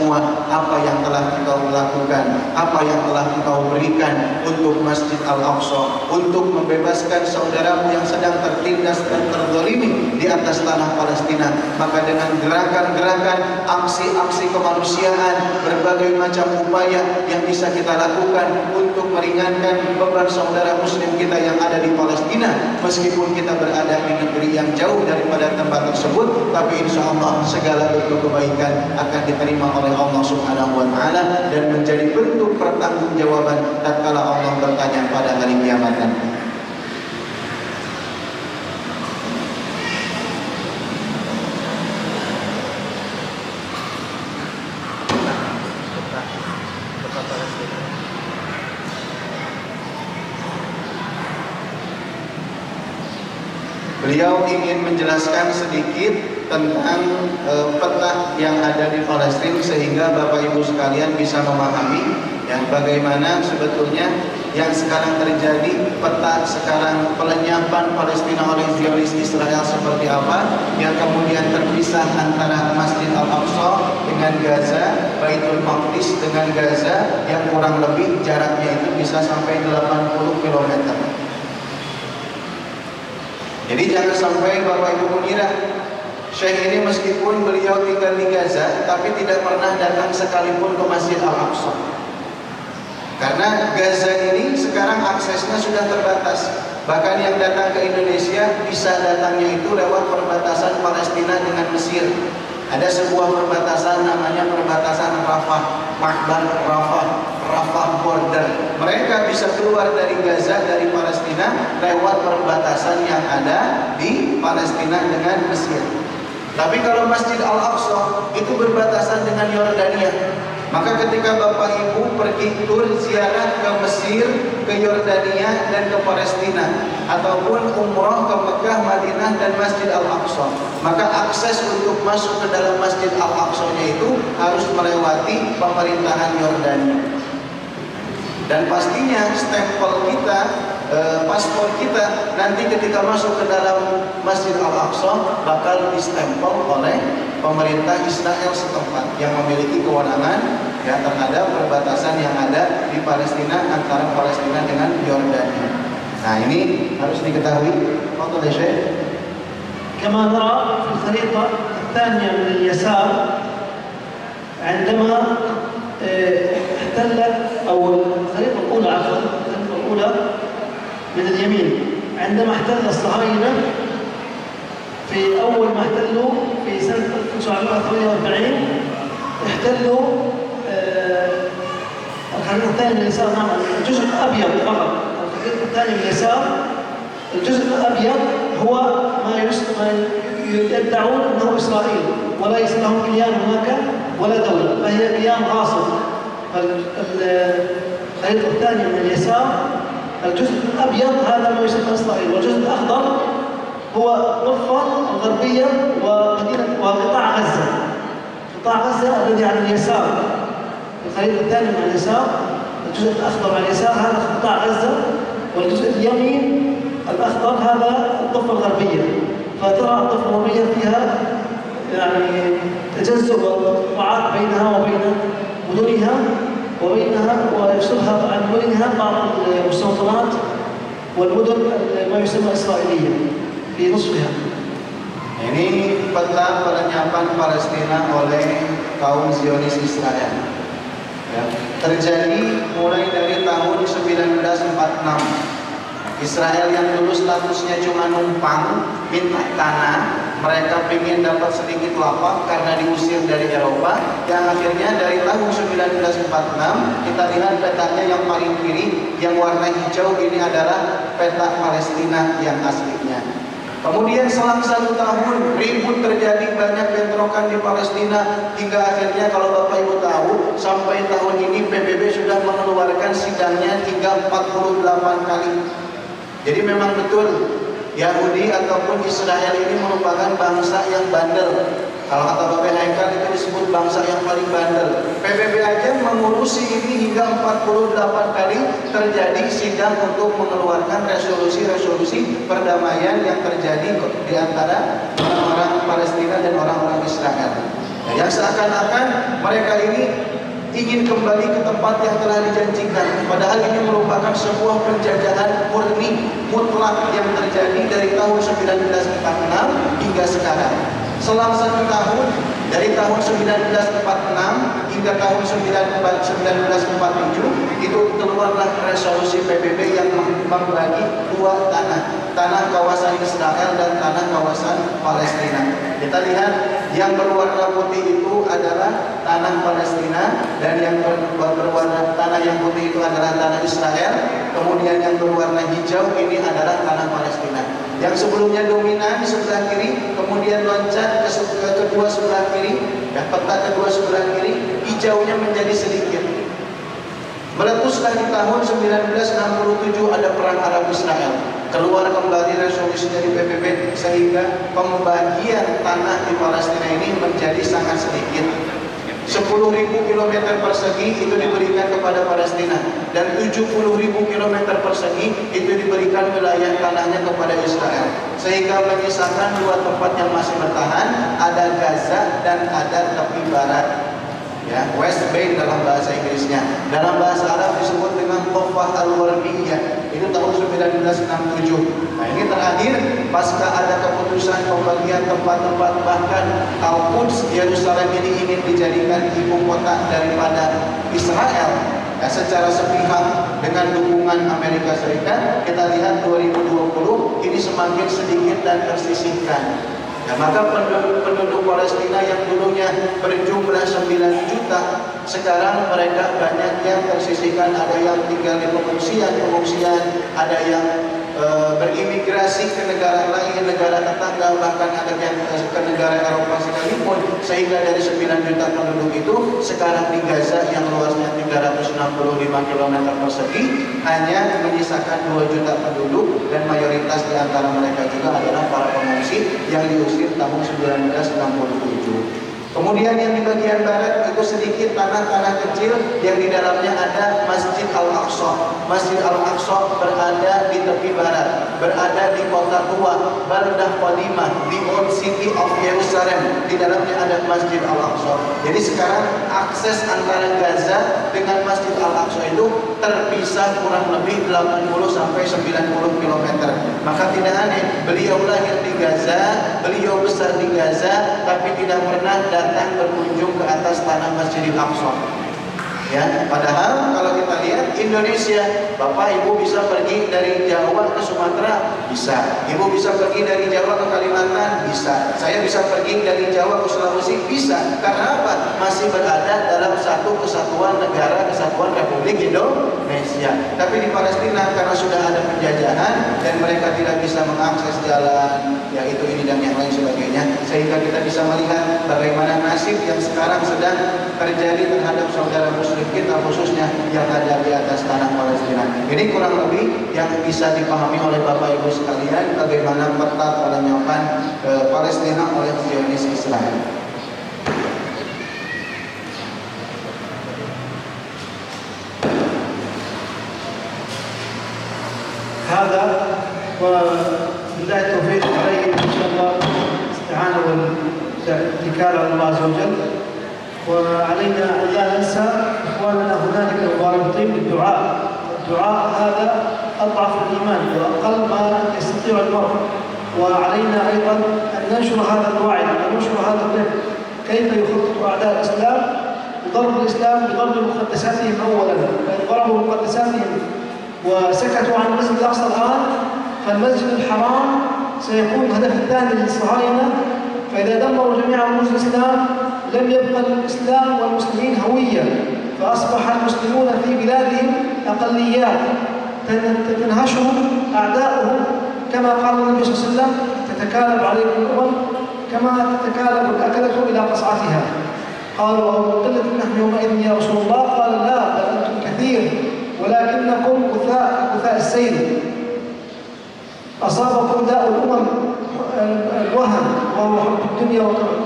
Apa yang telah engkau lakukan, apa yang telah engkau berikan untuk Masjid Al-Aqsa, untuk membebaskan saudaramu yang sedang tertindas dan terzalimi di atas tanah Palestina. Maka dengan gerakan-gerakan, aksi-aksi kemanusiaan, berbagai macam upaya yang bisa kita lakukan untuk meringankan beban saudara muslim kita yang ada di Palestina, meskipun kita berada di negeri yang jauh daripada tempat tersebut, tapi insya Allah segala bentuk kebaikan akan diterima oleh Allah Subhanahu wa Ta'ala dan menjadi bentuk pertanggungjawaban tatkala Allah bertanya pada hari kiamat nanti. Beliau ingin menjelaskan sedikit tentang peta yang ada di Palestina sehingga Bapak Ibu sekalian bisa memahami yang bagaimana sebetulnya yang sekarang terjadi, peta sekarang pelenyapan Palestina oleh Zionis Israel seperti apa, yang kemudian terpisah antara Masjid Al-Aqsa dengan Gaza, Baitul Maqdis dengan Gaza, yang kurang lebih jaraknya itu bisa sampai 80 km. Jadi jangan sampai Bapak Ibu mengira Syekh ini meskipun beliau tinggal di Gaza, tapi tidak pernah datang sekalipun ke Masjid Al-Aqsa. Karena Gaza ini sekarang aksesnya sudah terbatas. Bahkan yang datang ke Indonesia bisa datangnya itu lewat perbatasan Palestina dengan Mesir. Ada sebuah perbatasan namanya perbatasan Rafah, Makbar Rafah, Rafah border. Mereka bisa keluar dari Gaza, dari Palestina lewat perbatasan yang ada di Palestina dengan Mesir. Tapi kalau Masjid Al-Aqsa itu berbatasan dengan Yordania. Maka ketika Bapak Ibu pergi tur ziarah ke Mesir, ke Yordania dan ke Palestina, ataupun umroh ke Mekah, Madinah dan Masjid Al-Aqsa, maka akses untuk masuk ke dalam Masjid Al-Aqsa-nya itu harus melewati pemerintahan Yordania. Dan pastinya stempel kita, paspor kita nanti ketika masuk ke dalam Masjid Al-Aqsa bakal distempel oleh pemerintah Israel setempat yang memiliki kewenangan ya terhadap perbatasan yang ada di Palestina antara Palestina dengan Yordania. Nah ini harus diketahui. Fadhal ya Syekh. كما نرى في الخريطة الثانية من اليسار عندما احتلت أو الخريطة الأولى عفوا الخريطة الأولى من اليمين عندما احتل الصهاينة في أول ما احتلوا في سنة 1948 احتلوا الخريطة الثانية من اليسار نعم الجزء الأبيض فقط. الخريطة الثانية من اليسار الجزء الأبيض هو ما يدعون أنه إسرائيل وليس لهم كيان هناك ولا دولة، فهي كيان غاصب. الخريطة الثانية من اليسار الجزء الأبيض هذا ما يسمى إسرائيل، والجزء الأخضر هو الضفة الغربية وقطاع غزة. قطاع غزة الذي على اليسار الخريطة الثانية من اليسار الجزء الأخضر على اليسار هذا قطاع غزة، والجزء اليمين الأخضر هذا الضفة الغربية. فترى الضفة الغربية فيها يعني تجزر وقطاعات بينها وبين مدنها ويفصلها عن مدنها بعض المستوطنات والمدن ما يسمى إسرائيلية في نصفها. Ini peta pelenyapan Palestina oleh kaum Zionis Israel. Ya, terjadi mulai dari tahun 1946. Israel yang dulu statusnya cuma numpang minta tanah, mereka ingin dapat sedikit lapak karena diusir dari Eropa, yang akhirnya dari tahun 1946 kita lihat petanya yang paling kiri yang warna hijau ini adalah peta Palestina yang aslinya. Kemudian selang 1 tahun ribut terjadi, banyak bentrokan di Palestina, hingga akhirnya kalau Bapak Ibu tahu sampai tahun ini PBB sudah mengeluarkan sidangnya hingga 48 kali. Jadi memang betul Yahudi ataupun Israel ini merupakan bangsa yang bandel. Kalau kata Bapak Haikal itu disebut bangsa yang paling bandel. PBB aja mengurusi ini hingga 48 kali terjadi sidang untuk mengeluarkan resolusi-resolusi perdamaian yang terjadi di antara orang-orang Palestina dan orang-orang Israel. Nah, yang seakan-akan mereka ini ingin kembali ke tempat yang telah dijanjikan, padahal ini merupakan sebuah penjajahan murni mutlak yang terjadi dari tahun 1946 hingga sekarang. Selang 1 tahun dari tahun 1946 hingga tahun 1947 itu keluarlah resolusi PBB yang membagi 2 tanah kawasan Israel dan tanah kawasan Palestina. Kita lihat yang berwarna putih itu adalah tanah Palestina, dan yang berwarna tanah yang putih itu adalah tanah Israel. Kemudian yang berwarna hijau ini adalah tanah Palestina. Yang sebelumnya dominan di sebelah kiri, kemudian loncat ke kedua sebelah kiri, dan peta kedua sebelah kiri, hijaunya menjadi sedikit. Meletuslah di tahun 1967 ada perang Arab Israel. keluar kembali resolusi dari PBB sehingga pembagian tanah di Palestina ini menjadi sangat sedikit. 10.000 km persegi itu diberikan kepada Palestina dan 70.000 km persegi itu diberikan wilayah tanahnya kepada Israel, sehingga menyisakan dua tempat yang masih bertahan, ada Gaza dan ada tepi barat, ya, West Bank dalam bahasa Inggrisnya. Dalam bahasa Arab disebut dengan Dhofah Al-Warbiyah, itu tahun 1967. Nah, ini terakhir pasca ada keputusan pembagian tempat-tempat, bahkan Al-Quds, Yerusalem ini ingin dijadikan ibu kota daripada Israel, ya, secara sepihak dengan dukungan Amerika Serikat. Kita lihat 2020 ini semakin sedikit dan tersisihkan. Ya, maka penduduk Palestina yang dulunya berjumlah 9 juta, sekarang mereka banyak yang tersisihkan, ada yang tinggal di pengungsian, ada yang berimigrasi ke negara lain, negara tetangga, bahkan ada yang ke negara Eropa sekalipun, sehingga dari 9 juta penduduk itu sekarang di Gaza yang luasnya 365 km persegi hanya menyisakan 2 juta penduduk, dan mayoritas di antara mereka juga adalah para pengungsi yang diusir tahun 1967. Kemudian yang di bagian barat itu sedikit tanah-tanah kecil yang di dalamnya ada Masjid Al-Aqsa. Masjid Al-Aqsa berada di tepi barat, berada di kota tua, Baldah Qadimah, di Old City of Jerusalem. Di dalamnya ada Masjid Al-Aqsa. Jadi sekarang akses antara Gaza dengan Masjid Al-Aqsa itu terpisah kurang lebih 80 sampai 90 km. Maka tidak aneh, beliau lahir di Gaza, beliau besar di Gaza, tapi tidak pernah datang berkunjung ke atas tanah Masjidil Aqsa. Ya, padahal kalau kita lihat Indonesia, Bapak Ibu bisa pergi dari Jawa ke Sumatera, bisa. Ibu bisa pergi dari Jawa ke Kalimantan, bisa. Saya bisa pergi dari Jawa ke Sulawesi, bisa. Karena apa? Masih berada dalam satu kesatuan negara, kesatuan Republik Indonesia. Tapi di Palestina karena sudah ada penjajahan dan mereka tidak bisa mengakses jalan, ya itu ini dan yang lain sebagainya, sehingga kita bisa melihat bagaimana nasib yang sekarang sedang terjadi terhadap saudara muslim kita, khususnya yang ada di atas tanah Palestina. Ini kurang lebih yang bisa dipahami oleh Bapak Ibu sekalian bagaimana peta penyamapan Palestina oleh Zionis Israel. هذا وبالله التوفيق عليه ان شاء الله الاستعانه والاتكال على الله عز وجل. وعلينا ان لا ننسى اخواننا هنالك المباركين بالدعاء. الدعاء هذا اضعف الايمان واقل ما يستطيع المرء، وعلينا ايضا ان ننشر هذا الوعي، ان ننشر هذا الفهم، كيف يخطط اعداء الاسلام لضرب الاسلام، بضرب مقدساتهم اولا. فان ضربوا مقدساتهم وسكتوا عن المسجد الاقصى الان، فالمسجد الحرام سيكون الهدف الثاني للصهاينه. فاذا دمروا جميع رموز الاسلام لم يبقى للإسلام والمسلمين هوية، فأصبح المسلمون في بلادهم أقليات تنهشهم أعداؤهم، كما قال النبي صلى الله عليه وسلم: تتكالب عليكم الأمم كما تتكالب الأكلة إلى قصعتها. قالوا: أو من قلة نحن يومئذ يا رسول الله؟ قال: لا، بل أنتم كثير ولكنكم غثاء السيل. أصابكم داء الأمم الوهن وهو حب الدنيا وكرم.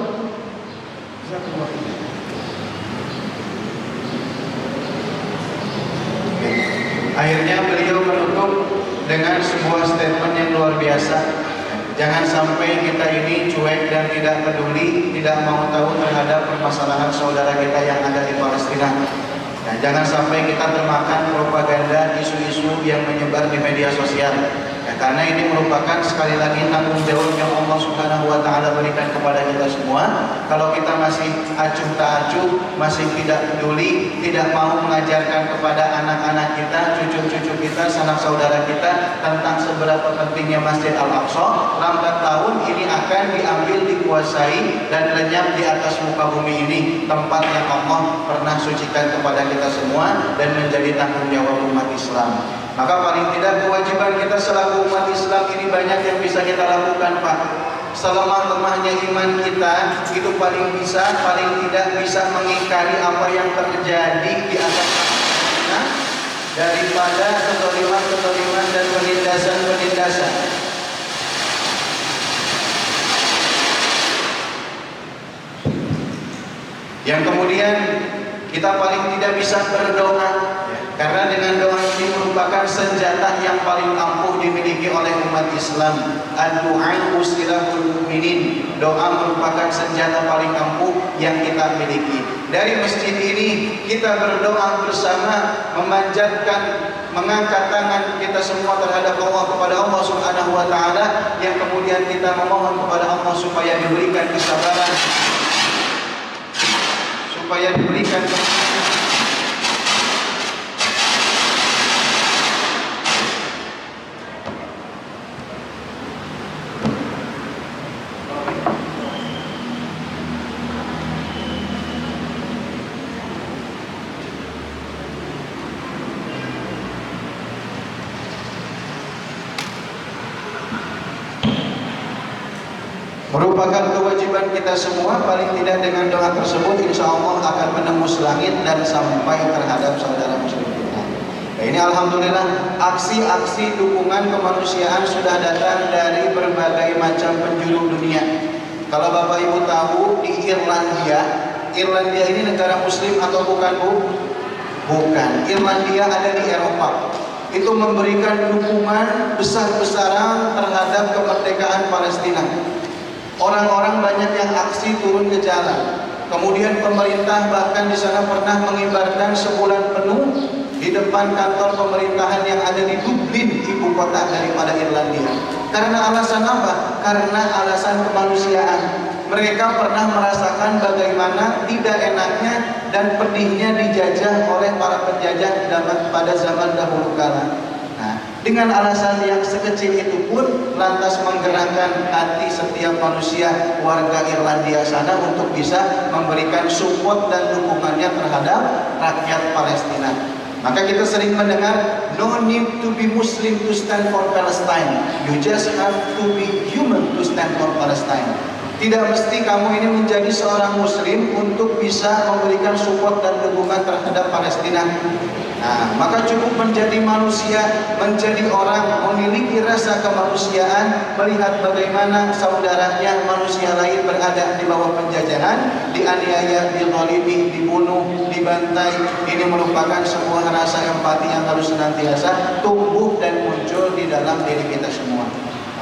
Akhirnya beliau menutup dengan sebuah statement yang luar biasa. Jangan sampai kita ini cuek dan tidak peduli, tidak mau tahu terhadap permasalahan saudara kita yang ada di Palestina. Nah, jangan sampai kita termakan propaganda isu-isu yang menyebar di media sosial. Ya, karena ini merupakan sekali lagi tanggung jawab yang Allah Subhanahu wa taala berikan kepada kita semua. Kalau kita masih acuh tak acuh, masih tidak peduli, tidak mau mengajarkan kepada anak-anak kita, cucu-cucu kita, sanak saudara kita tentang seberapa pentingnya Masjid Al-Aqsa, lambat laun ini akan diambil, dikuasai dan lenyap di atas muka bumi ini, tempat yang Allah pernah sucikan kepada kita semua dan menjadi tanggung jawab umat Islam. Maka paling tidak kewajiban kita selaku umat Islam ini banyak yang bisa kita lakukan, Pak. Selemah-lemahnya iman kita itu paling tidak bisa mengingkari apa yang terjadi di atas tanah. daripada kezaliman-kezaliman dan penindasan-penindasan. Yang kemudian kita paling tidak bisa berdoa, karena dengan doa ini merupakan senjata yang paling ampuh dimiliki oleh umat Islam. Ad-du'a silahul mu'minin. Doa merupakan senjata paling ampuh yang kita miliki. Dari masjid ini kita berdoa bersama, memanjatkan, mengangkat tangan kita semua terhadap Allah, kepada Allah Subhanahu wa taala, yang kemudian kita memohon kepada Allah supaya diberikan kesabaran, supaya diberikan merupakan kewajiban kita semua. Paling tidak dengan doa tersebut insya Allah akan menembus langit dan sampai terhadap saudara muslim kita. Nah, ini alhamdulillah aksi-aksi dukungan kemanusiaan sudah datang dari berbagai macam penjuru dunia. Kalau Bapak Ibu tahu, di Irlandia ini negara muslim atau bukan, Bu? Bukan. Irlandia ada di Eropa. Itu memberikan dukungan besar-besaran terhadap kemerdekaan Palestina. Orang-orang banyak yang aksi turun ke jalan. Kemudian pemerintah bahkan di sana pernah mengibarkan sebulan penuh di depan kantor pemerintahan yang ada di Dublin, ibu kota daripada Irlandia. Karena alasan apa? Karena alasan kemanusiaan. Mereka pernah merasakan bagaimana tidak enaknya dan pedihnya dijajah oleh para penjajah pada zaman dahulu kala. Dengan alasan yang sekecil itu pun lantas menggerakkan hati setiap manusia warga Irlandia sana untuk bisa memberikan support dan dukungannya terhadap rakyat Palestina. Maka kita sering mendengar, no need to be Muslim to stand for Palestine, you just have to be human to stand for Palestine. Tidak mesti kamu ini menjadi seorang muslim untuk bisa memberikan support dan dukungan terhadap Palestina. Nah, maka cukup menjadi manusia, menjadi orang, memiliki rasa kemanusiaan, melihat bagaimana saudaranya manusia lain berada di bawah penjajahan, dianiaya, dizalimi, dibunuh, dibantai. Ini merupakan sebuah rasa empati yang harus senantiasa tumbuh dan muncul di dalam diri kita semua.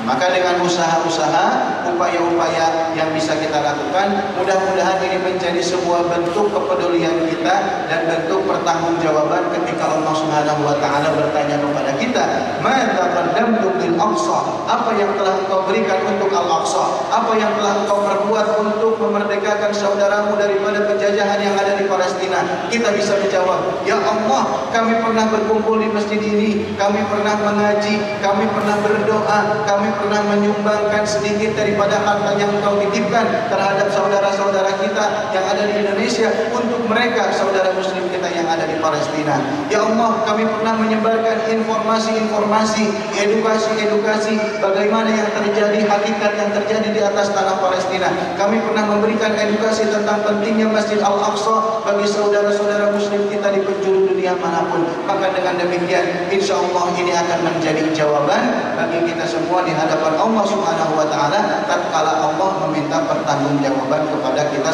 Maka dengan usaha-usaha, upaya-upaya yang bisa kita lakukan, mudah-mudahan ini menjadi sebuah bentuk kepedulian kita dan bentuk pertanggungjawaban ketika Allah Subhanahu wa taala bertanya kepada kita, "Madza qaddamtum lil Aqsa?" Apa yang telah engkau berikan untuk Al-Aqsa? Apa yang telah engkau perbuat untuk memerdekakan saudaramu daripada penjajahan yang ada di Palestina? Kita bisa menjawab, "Ya Allah, kami pernah berkumpul di masjid ini, kami pernah mengaji, kami pernah berdoa, kami pernah menyumbangkan sedikit daripada harta yang engkau titipkan terhadap saudara-saudara kita yang ada di Indonesia untuk mereka, saudara muslim kita yang ada di Palestina. Ya Allah, kami pernah menyebarkan informasi-informasi, edukasi-edukasi bagaimana yang terjadi, hakikat yang terjadi di atas tanah Palestina. Kami pernah memberikan edukasi tentang pentingnya Masjid Al-Aqsa bagi saudara-saudara muslim kita di penjuru dunia manapun." Maka dengan demikian insya Allah ini akan menjadi jawaban bagi kita semua di hadapan Allah Subhanahu wa taala tatkala Allah meminta pertanggungjawaban kepada kita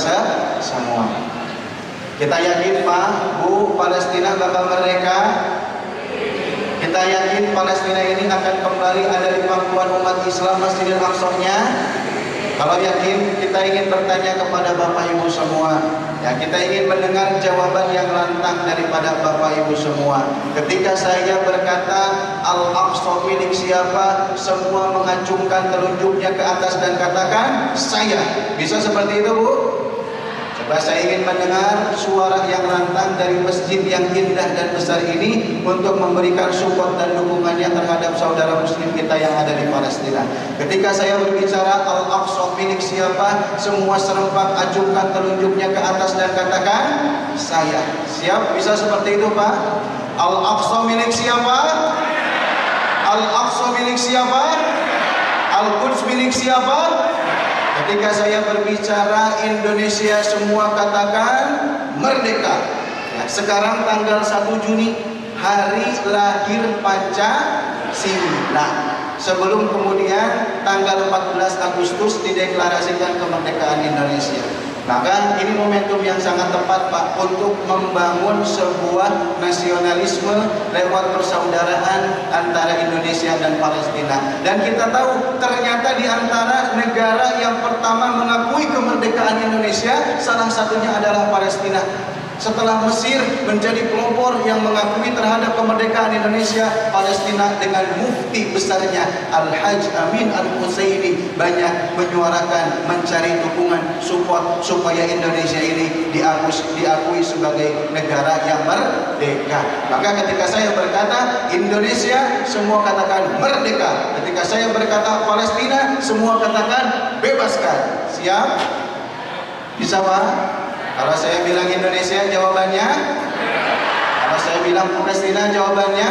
semua. Kita yakin Pak, Bu, Palestina bakal merdeka. Kita yakin Palestina ini akan kembali ada di pangkuan umat Islam Masjidil Aqsa-nya. Kalau yakin, kita ingin bertanya kepada Bapak Ibu semua. Ya, kita ingin mendengar jawaban yang lantang daripada Bapak Ibu semua. Ketika saya berkata Al-Aqsa milik siapa, semua mengacungkan telunjuknya ke atas dan katakan saya. Bisa seperti itu, Bu? Coba saya ingin mendengar suara yang lantang dari masjid yang indah dan besar ini untuk memberikan support dan dukungannya terhadap saudara muslim kita yang ada di Palestina. Ketika saya berbicara Al-Aqsa milik siapa, semua serempak acungkan telunjuknya ke atas dan katakan saya. Siap? Bisa seperti itu, Pak? Al-Aqsa milik siapa? Al-Aqsa milik siapa? Al-Quds milik siapa? Ketika saya berbicara Indonesia semua katakan merdeka. Ya, sekarang tanggal 1 Juni hari lahir Pancasila. Sebelum kemudian tanggal 14 Agustus dideklarasikan kemerdekaan Indonesia. Maka ini momentum yang sangat tepat Pak untuk membangun sebuah nasionalisme lewat persaudaraan antara Indonesia dan Palestina. Dan kita tahu ternyata di antara negara yang pertama mengakui kemerdekaan Indonesia salah satunya adalah Palestina. Setelah Mesir menjadi pelopor yang mengakui terhadap kemerdekaan Indonesia, Palestina dengan mufti besarnya Al-Hajj Amin Al-Husseini banyak menyuarakan, mencari dukungan support supaya Indonesia ini diakui sebagai negara yang merdeka. Maka ketika saya berkata Indonesia, semua katakan merdeka. Ketika saya berkata Palestina, semua katakan bebaskan. Siap? Bisa Pak? Kalau saya bilang Indonesia, jawabannya? Kalau saya bilang Palestina, jawabannya?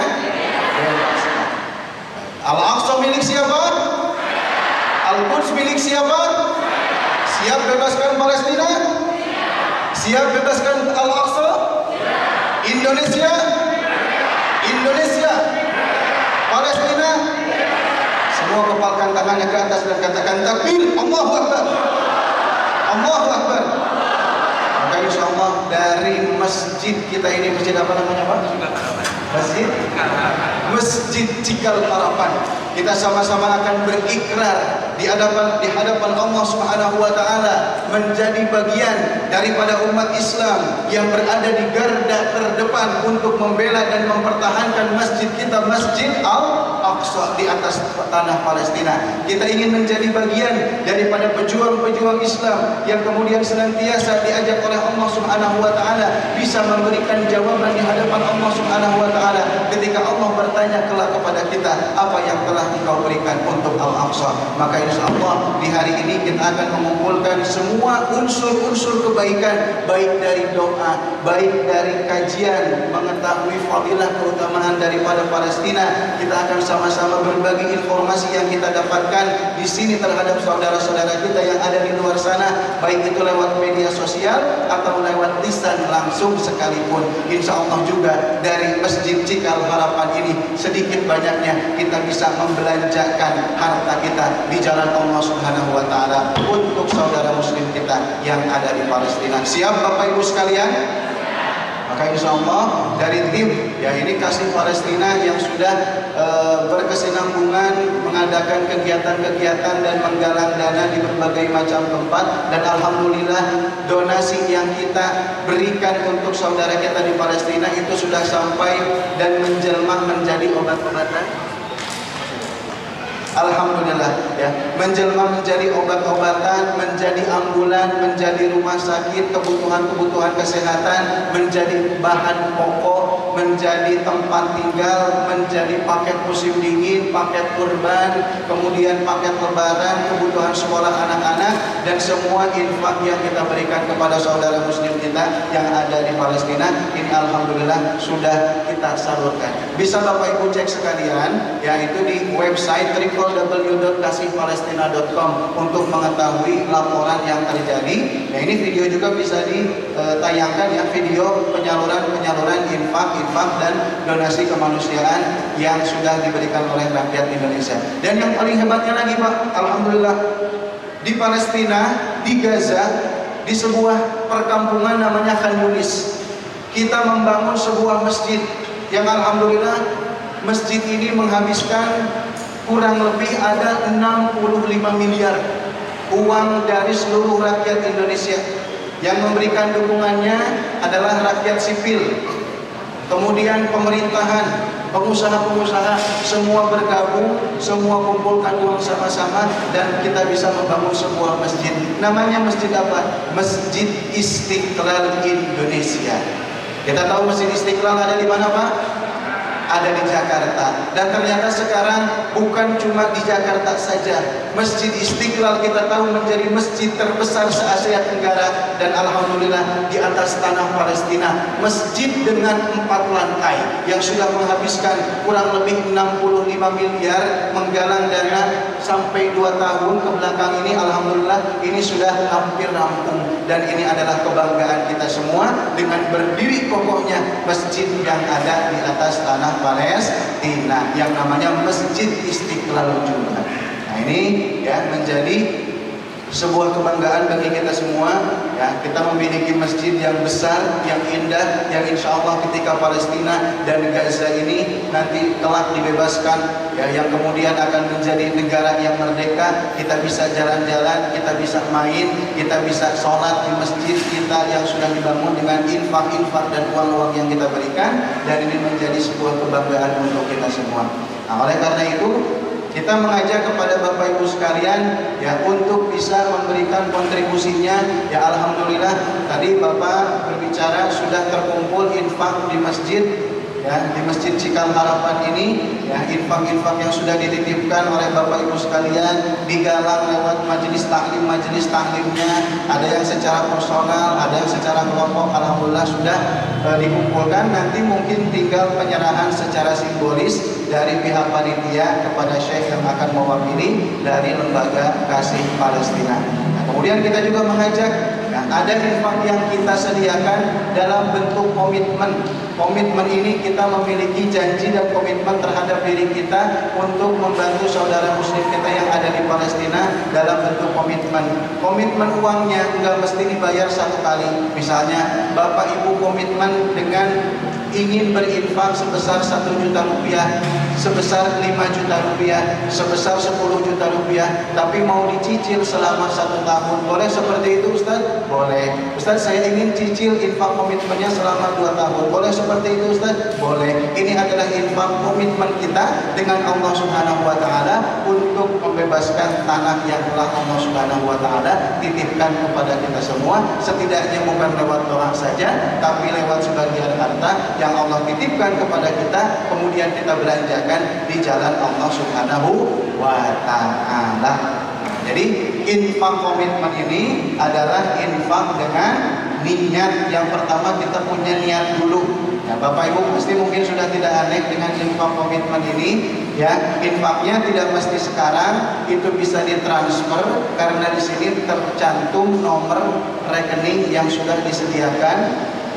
Al-Aqsa milik siapa? Al-Quds milik siapa? Siap bebaskan Palestina? Siap bebaskan Al-Aqsa? Indonesia? Indonesia? Palestina? Semua kepalkan tangannya ke atas dan katakan takbir, Allahu Akbar. Allahu Akbar. Maka insya Allah dari masjid kita ini, masjid apa namanya Pak? Masjid Cikal Harapan, kita sama-sama akan berikrar di hadapan Allah Subhanahu wa taala menjadi bagian daripada umat Islam yang berada di garda terdepan untuk membela dan mempertahankan masjid kita, Masjid Al-Aqsa di atas tanah Palestina. Kita ingin menjadi bagian daripada pejuang-pejuang Islam yang kemudian senantiasa diajak oleh Allah Subhanahu wa taala bisa memberikan jawaban di hadapan Allah Subhanahu wa taala ketika Allah bertanya kelak kepada kita, apa yang telah engkau berikan untuk Al-Aqsa. Maka insyaallah di hari ini kita akan mengumpulkan semua unsur-unsur kebaikan, baik dari doa, baik dari kajian mengetahui fadilah keutamaan daripada Palestina. Kita akan sama-sama berbagi informasi yang kita dapatkan di sini terhadap saudara-saudara kita yang ada di luar sana, baik itu lewat media sosial atau lewat lisan langsung sekalipun. Insyaallah juga dari Masjid Cikal Harapan ini sedikit banyaknya kita bisa membelanjakan harta kita di jalan Allah Subhanahu wa taala untuk saudara muslim kita yang ada di Palestina. Siap Bapak Ibu sekalian? Maka insyaallah dari tim ya ini Kasih Palestina yang sudah berkesinambungan mengadakan kegiatan-kegiatan dan menggalang dana di berbagai macam tempat, dan alhamdulillah donasi yang kita berikan untuk saudara kita di Palestina itu sudah sampai dan menjelma menjadi obat-obatan. Alhamdulillah ya, menjelma menjadi obat-obatan, menjadi ambulan, menjadi rumah sakit, kebutuhan-kebutuhan kesehatan, menjadi bahan pokok, menjadi tempat tinggal, menjadi paket musim dingin, paket kurban, kemudian paket lebaran, kebutuhan sekolah anak-anak, dan semua infak yang kita berikan kepada saudara muslim kita yang ada di Palestina ini alhamdulillah sudah kita salurkan. Bisa Bapak Ibu cek sekalian yaitu di website www.kasihpalestina.com untuk mengetahui laporan yang terjadi. Nah ini video juga bisa ditayangkan ya, video penyaluran infak dan donasi kemanusiaan yang sudah diberikan oleh rakyat Indonesia. Dan yang paling hebatnya lagi Pak, alhamdulillah di Palestina, di Gaza, di sebuah perkampungan namanya Khan Yunis, kita membangun sebuah masjid yang alhamdulillah masjid ini menghabiskan kurang lebih ada 65 miliar uang dari seluruh rakyat Indonesia. Yang memberikan dukungannya adalah rakyat sipil, kemudian pemerintahan, pengusaha-pengusaha, semua bergabung, semua kumpulkan uang sama-sama dan kita bisa membangun sebuah masjid. Namanya masjid apa? Masjid Istiqlal Indonesia. Kita tahu Masjid Istiqlal ada di mana Pak? ada di Jakarta. Dan ternyata sekarang bukan cuma di Jakarta saja, Masjid Istiqlal kita tahu menjadi masjid terbesar se-Asia Tenggara, dan alhamdulillah di atas tanah Palestina, masjid dengan 4 lantai yang sudah menghabiskan kurang lebih 65 miliar menggalang dana sampai 2 tahun ke belakang ini. Alhamdulillah ini sudah hampir rampung, dan ini adalah kebanggaan kita semua dengan berdiri kokohnya masjid yang ada di atas tanah Palestina yang namanya Masjid Istiqlal juga. Nah ini ya menjadi sebuah kebanggaan bagi kita semua ya, kita memiliki masjid yang besar, yang indah, yang insya Allah ketika Palestina dan Gaza ini nanti kelak dibebaskan ya, yang kemudian akan menjadi negara yang merdeka, kita bisa jalan-jalan, kita bisa main, kita bisa sholat di masjid kita yang sudah dibangun dengan infak-infak dan uang-uang yang kita berikan, dan ini menjadi sebuah kebanggaan untuk kita semua. Nah oleh karena itu kita mengajak kepada Bapak Ibu sekalian ya untuk bisa memberikan kontribusinya. Ya alhamdulillah tadi Bapak berbicara sudah terkumpul infak di masjid ya, di Masjid Cikal Harapan ini ya, infak-infak yang sudah dititipkan oleh Bapak Ibu sekalian digalang lewat majelis taklimnya, ada yang secara personal, ada yang secara kelompok, alhamdulillah sudah dikumpulkan. Nanti mungkin tinggal penyerahan secara simbolis dari pihak panitia kepada Syekh yang akan mewakili dari Lembaga Kasih Palestina. Nah, kemudian kita juga mengajak ya, ada infak yang kita sediakan dalam bentuk komitmen. Komitmen ini kita memiliki janji dan komitmen terhadap diri kita untuk membantu saudara muslim kita yang ada di Palestina dalam bentuk komitmen. Komitmen uangnya enggak mesti dibayar satu kali. Misalnya Bapak Ibu komitmen dengan ingin berinfak sebesar 1 juta rupiah, sebesar 5 juta rupiah, sebesar 10 juta rupiah, tapi mau dicicil selama 1 tahun. Boleh seperti itu Ustaz? Boleh. Ustaz saya ingin cicil infak komitmennya selama 2 tahun. Boleh seperti itu Ustaz? Boleh. Ini adalah infak komitmen kita dengan Allah Subhanahu wa taala untuk membebaskan tanah yang telah Allah Subhanahu wa taala titipkan kepada kita semua, setidaknya bukan lewat doa saja, tapi lewat sebagian harta yang Allah titipkan kepada kita, kemudian kita belanjakan di jalan Allah Subhanahu wa ta'ala. Jadi infak komitmen ini adalah infak dengan niat. Yang pertama kita punya niat dulu. Ya, Bapak Ibu pasti mungkin sudah tidak aneh dengan infak komitmen ini ya. Infaknya tidak mesti sekarang, itu bisa ditransfer karena di sini tercantum nomor rekening yang sudah disediakan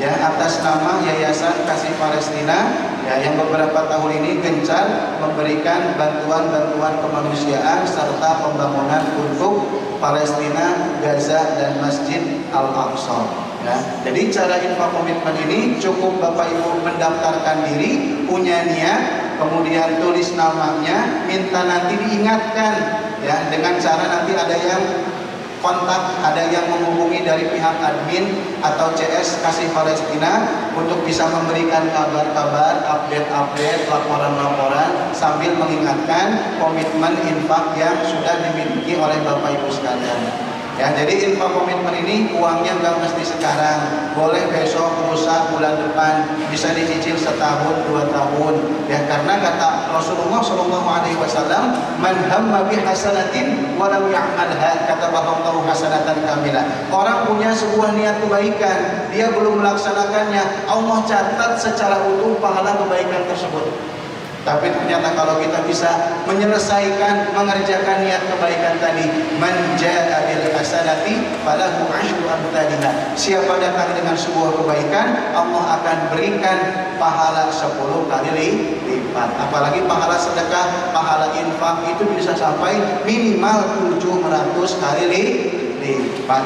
ya atas nama Yayasan Kasih Palestina ya, yang beberapa tahun ini gencar memberikan bantuan-bantuan kemanusiaan serta pembangunan untuk Palestina, Gaza dan Masjid Al-Aqsa ya. Jadi cara infak komitmen ini cukup Bapak Ibu mendaftarkan diri, punya niat, kemudian tulis namanya, minta nanti diingatkan ya, dengan cara nanti ada yang kontak, ada yang menghubungi dari pihak admin atau CS Kasih Palestina untuk bisa memberikan kabar-kabar, update-update, laporan-laporan sambil mengingatkan komitmen infak yang sudah dimiliki oleh Bapak Ibu sekalian. Ya, jadi infak komitmen ini uangnya nggak mesti sekarang, boleh besok, lusa, bulan depan, bisa dicicil setahun, 2 tahun. Ya, karena kata Rasulullah SAW, man hamma bi hasanatin wa lam ya'malha kataballahu hasanatan kamilah. Orang punya sebuah niat kebaikan, dia belum melaksanakannya, Allah catat secara utuh pahala kebaikan tersebut. Tapi ternyata kalau kita bisa menyelesaikan, mengerjakan niat kebaikan tadi, man jaa bil hasanati falahu asyru amsalha. Siapa datang dengan sebuah kebaikan, Allah akan berikan pahala 10 kali lipat. Apalagi pahala sedekah, pahala infak itu bisa sampai minimal 700 kali lipat.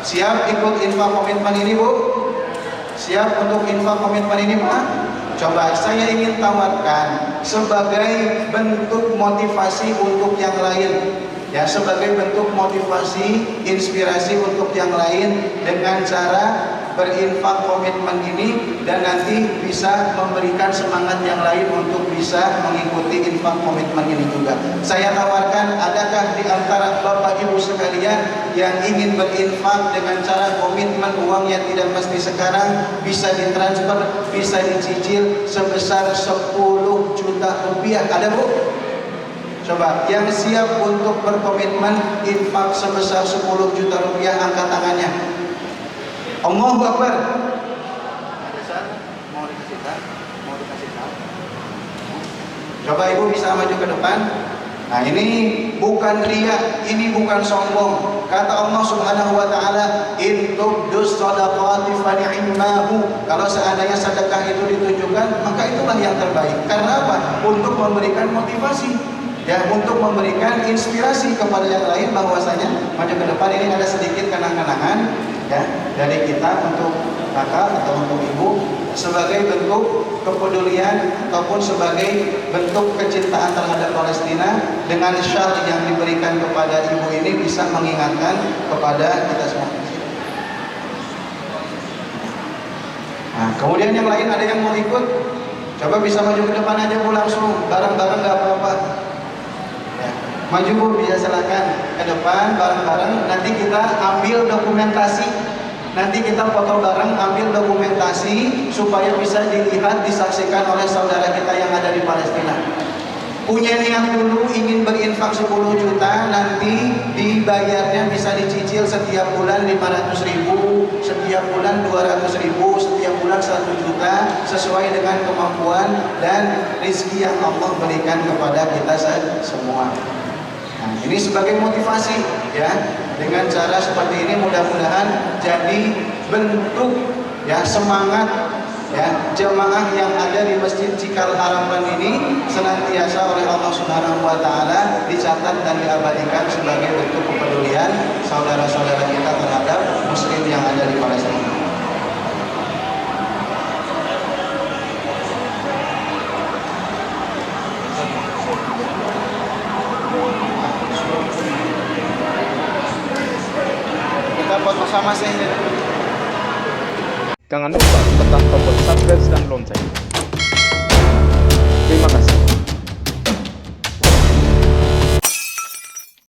Siap ikut infak komitmen ini, Bu? Siap untuk infak komitmen ini, Pak? Coba saya ingin tawarkan sebagai bentuk motivasi untuk yang lain ya, sebagai bentuk motivasi, inspirasi untuk yang lain dengan cara berinfak komitmen ini dan nanti bisa memberikan semangat yang lain untuk bisa mengikuti infak komitmen ini juga. Saya tawarkan, adakah di antara Bapak Ibu sekalian yang ingin berinfak dengan cara komitmen uang yang tidak mesti sekarang, bisa ditransfer, bisa dicicil sebesar 10 juta rupiah? Ada Bu? Coba yang siap untuk berkomitmen infak sebesar 10 juta rupiah, angkat tangannya. Allahu Akbar. Mau dikasih tahu? Coba Ibu bisa maju ke depan. Nah, ini bukan riya, ini bukan sombong. Kata Allah Subhanahu wa taala, "In tubdus shadaqati fa ni'mahu." Kalau seandainya sedekah itu ditunjukkan, maka itulah yang terbaik. Karena apa? Untuk memberikan motivasi, ya, untuk memberikan inspirasi kepada yang lain bahwasanya maju ke depan. Ini ada sedikit kenang-kenangan, ya, dari kita untuk kakak atau untuk ibu sebagai bentuk kepedulian ataupun sebagai bentuk kecintaan terhadap Palestina. Dengan syal yang diberikan kepada ibu ini bisa mengingatkan kepada kita semua. Nah, kemudian yang lain ada yang mau ikut? Coba bisa maju ke depan aja Bu, langsung bareng-bareng, nggak apa-apa. Ya, maju Bu, bisa silakan ke depan bareng-bareng. Nanti kita ambil dokumentasi. Nanti kita foto bareng, ambil dokumentasi supaya bisa dilihat, disaksikan oleh saudara kita yang ada di Palestina. Punya niat dulu ingin berinfak 10 juta, nanti dibayarnya bisa dicicil setiap bulan 500.000, setiap bulan 200.000, setiap bulan 1 juta, sesuai dengan kemampuan dan rezeki yang Allah berikan kepada kita semua. Nah, ini sebagai motivasi, ya. Dengan cara seperti ini mudah-mudahan jadi bentuk, ya, semangat, ya, jemaah yang ada di Masjid Cikal Harapan ini senantiasa oleh Allah Subhanahu wa taala dicatat dan diabadikan sebagai bentuk kepedulian saudara-saudara kita terhadap muslim yang ada di Palestina. Foto sama sih. Jangan lupa tekan tombol subscribe dan lonceng. Terima kasih.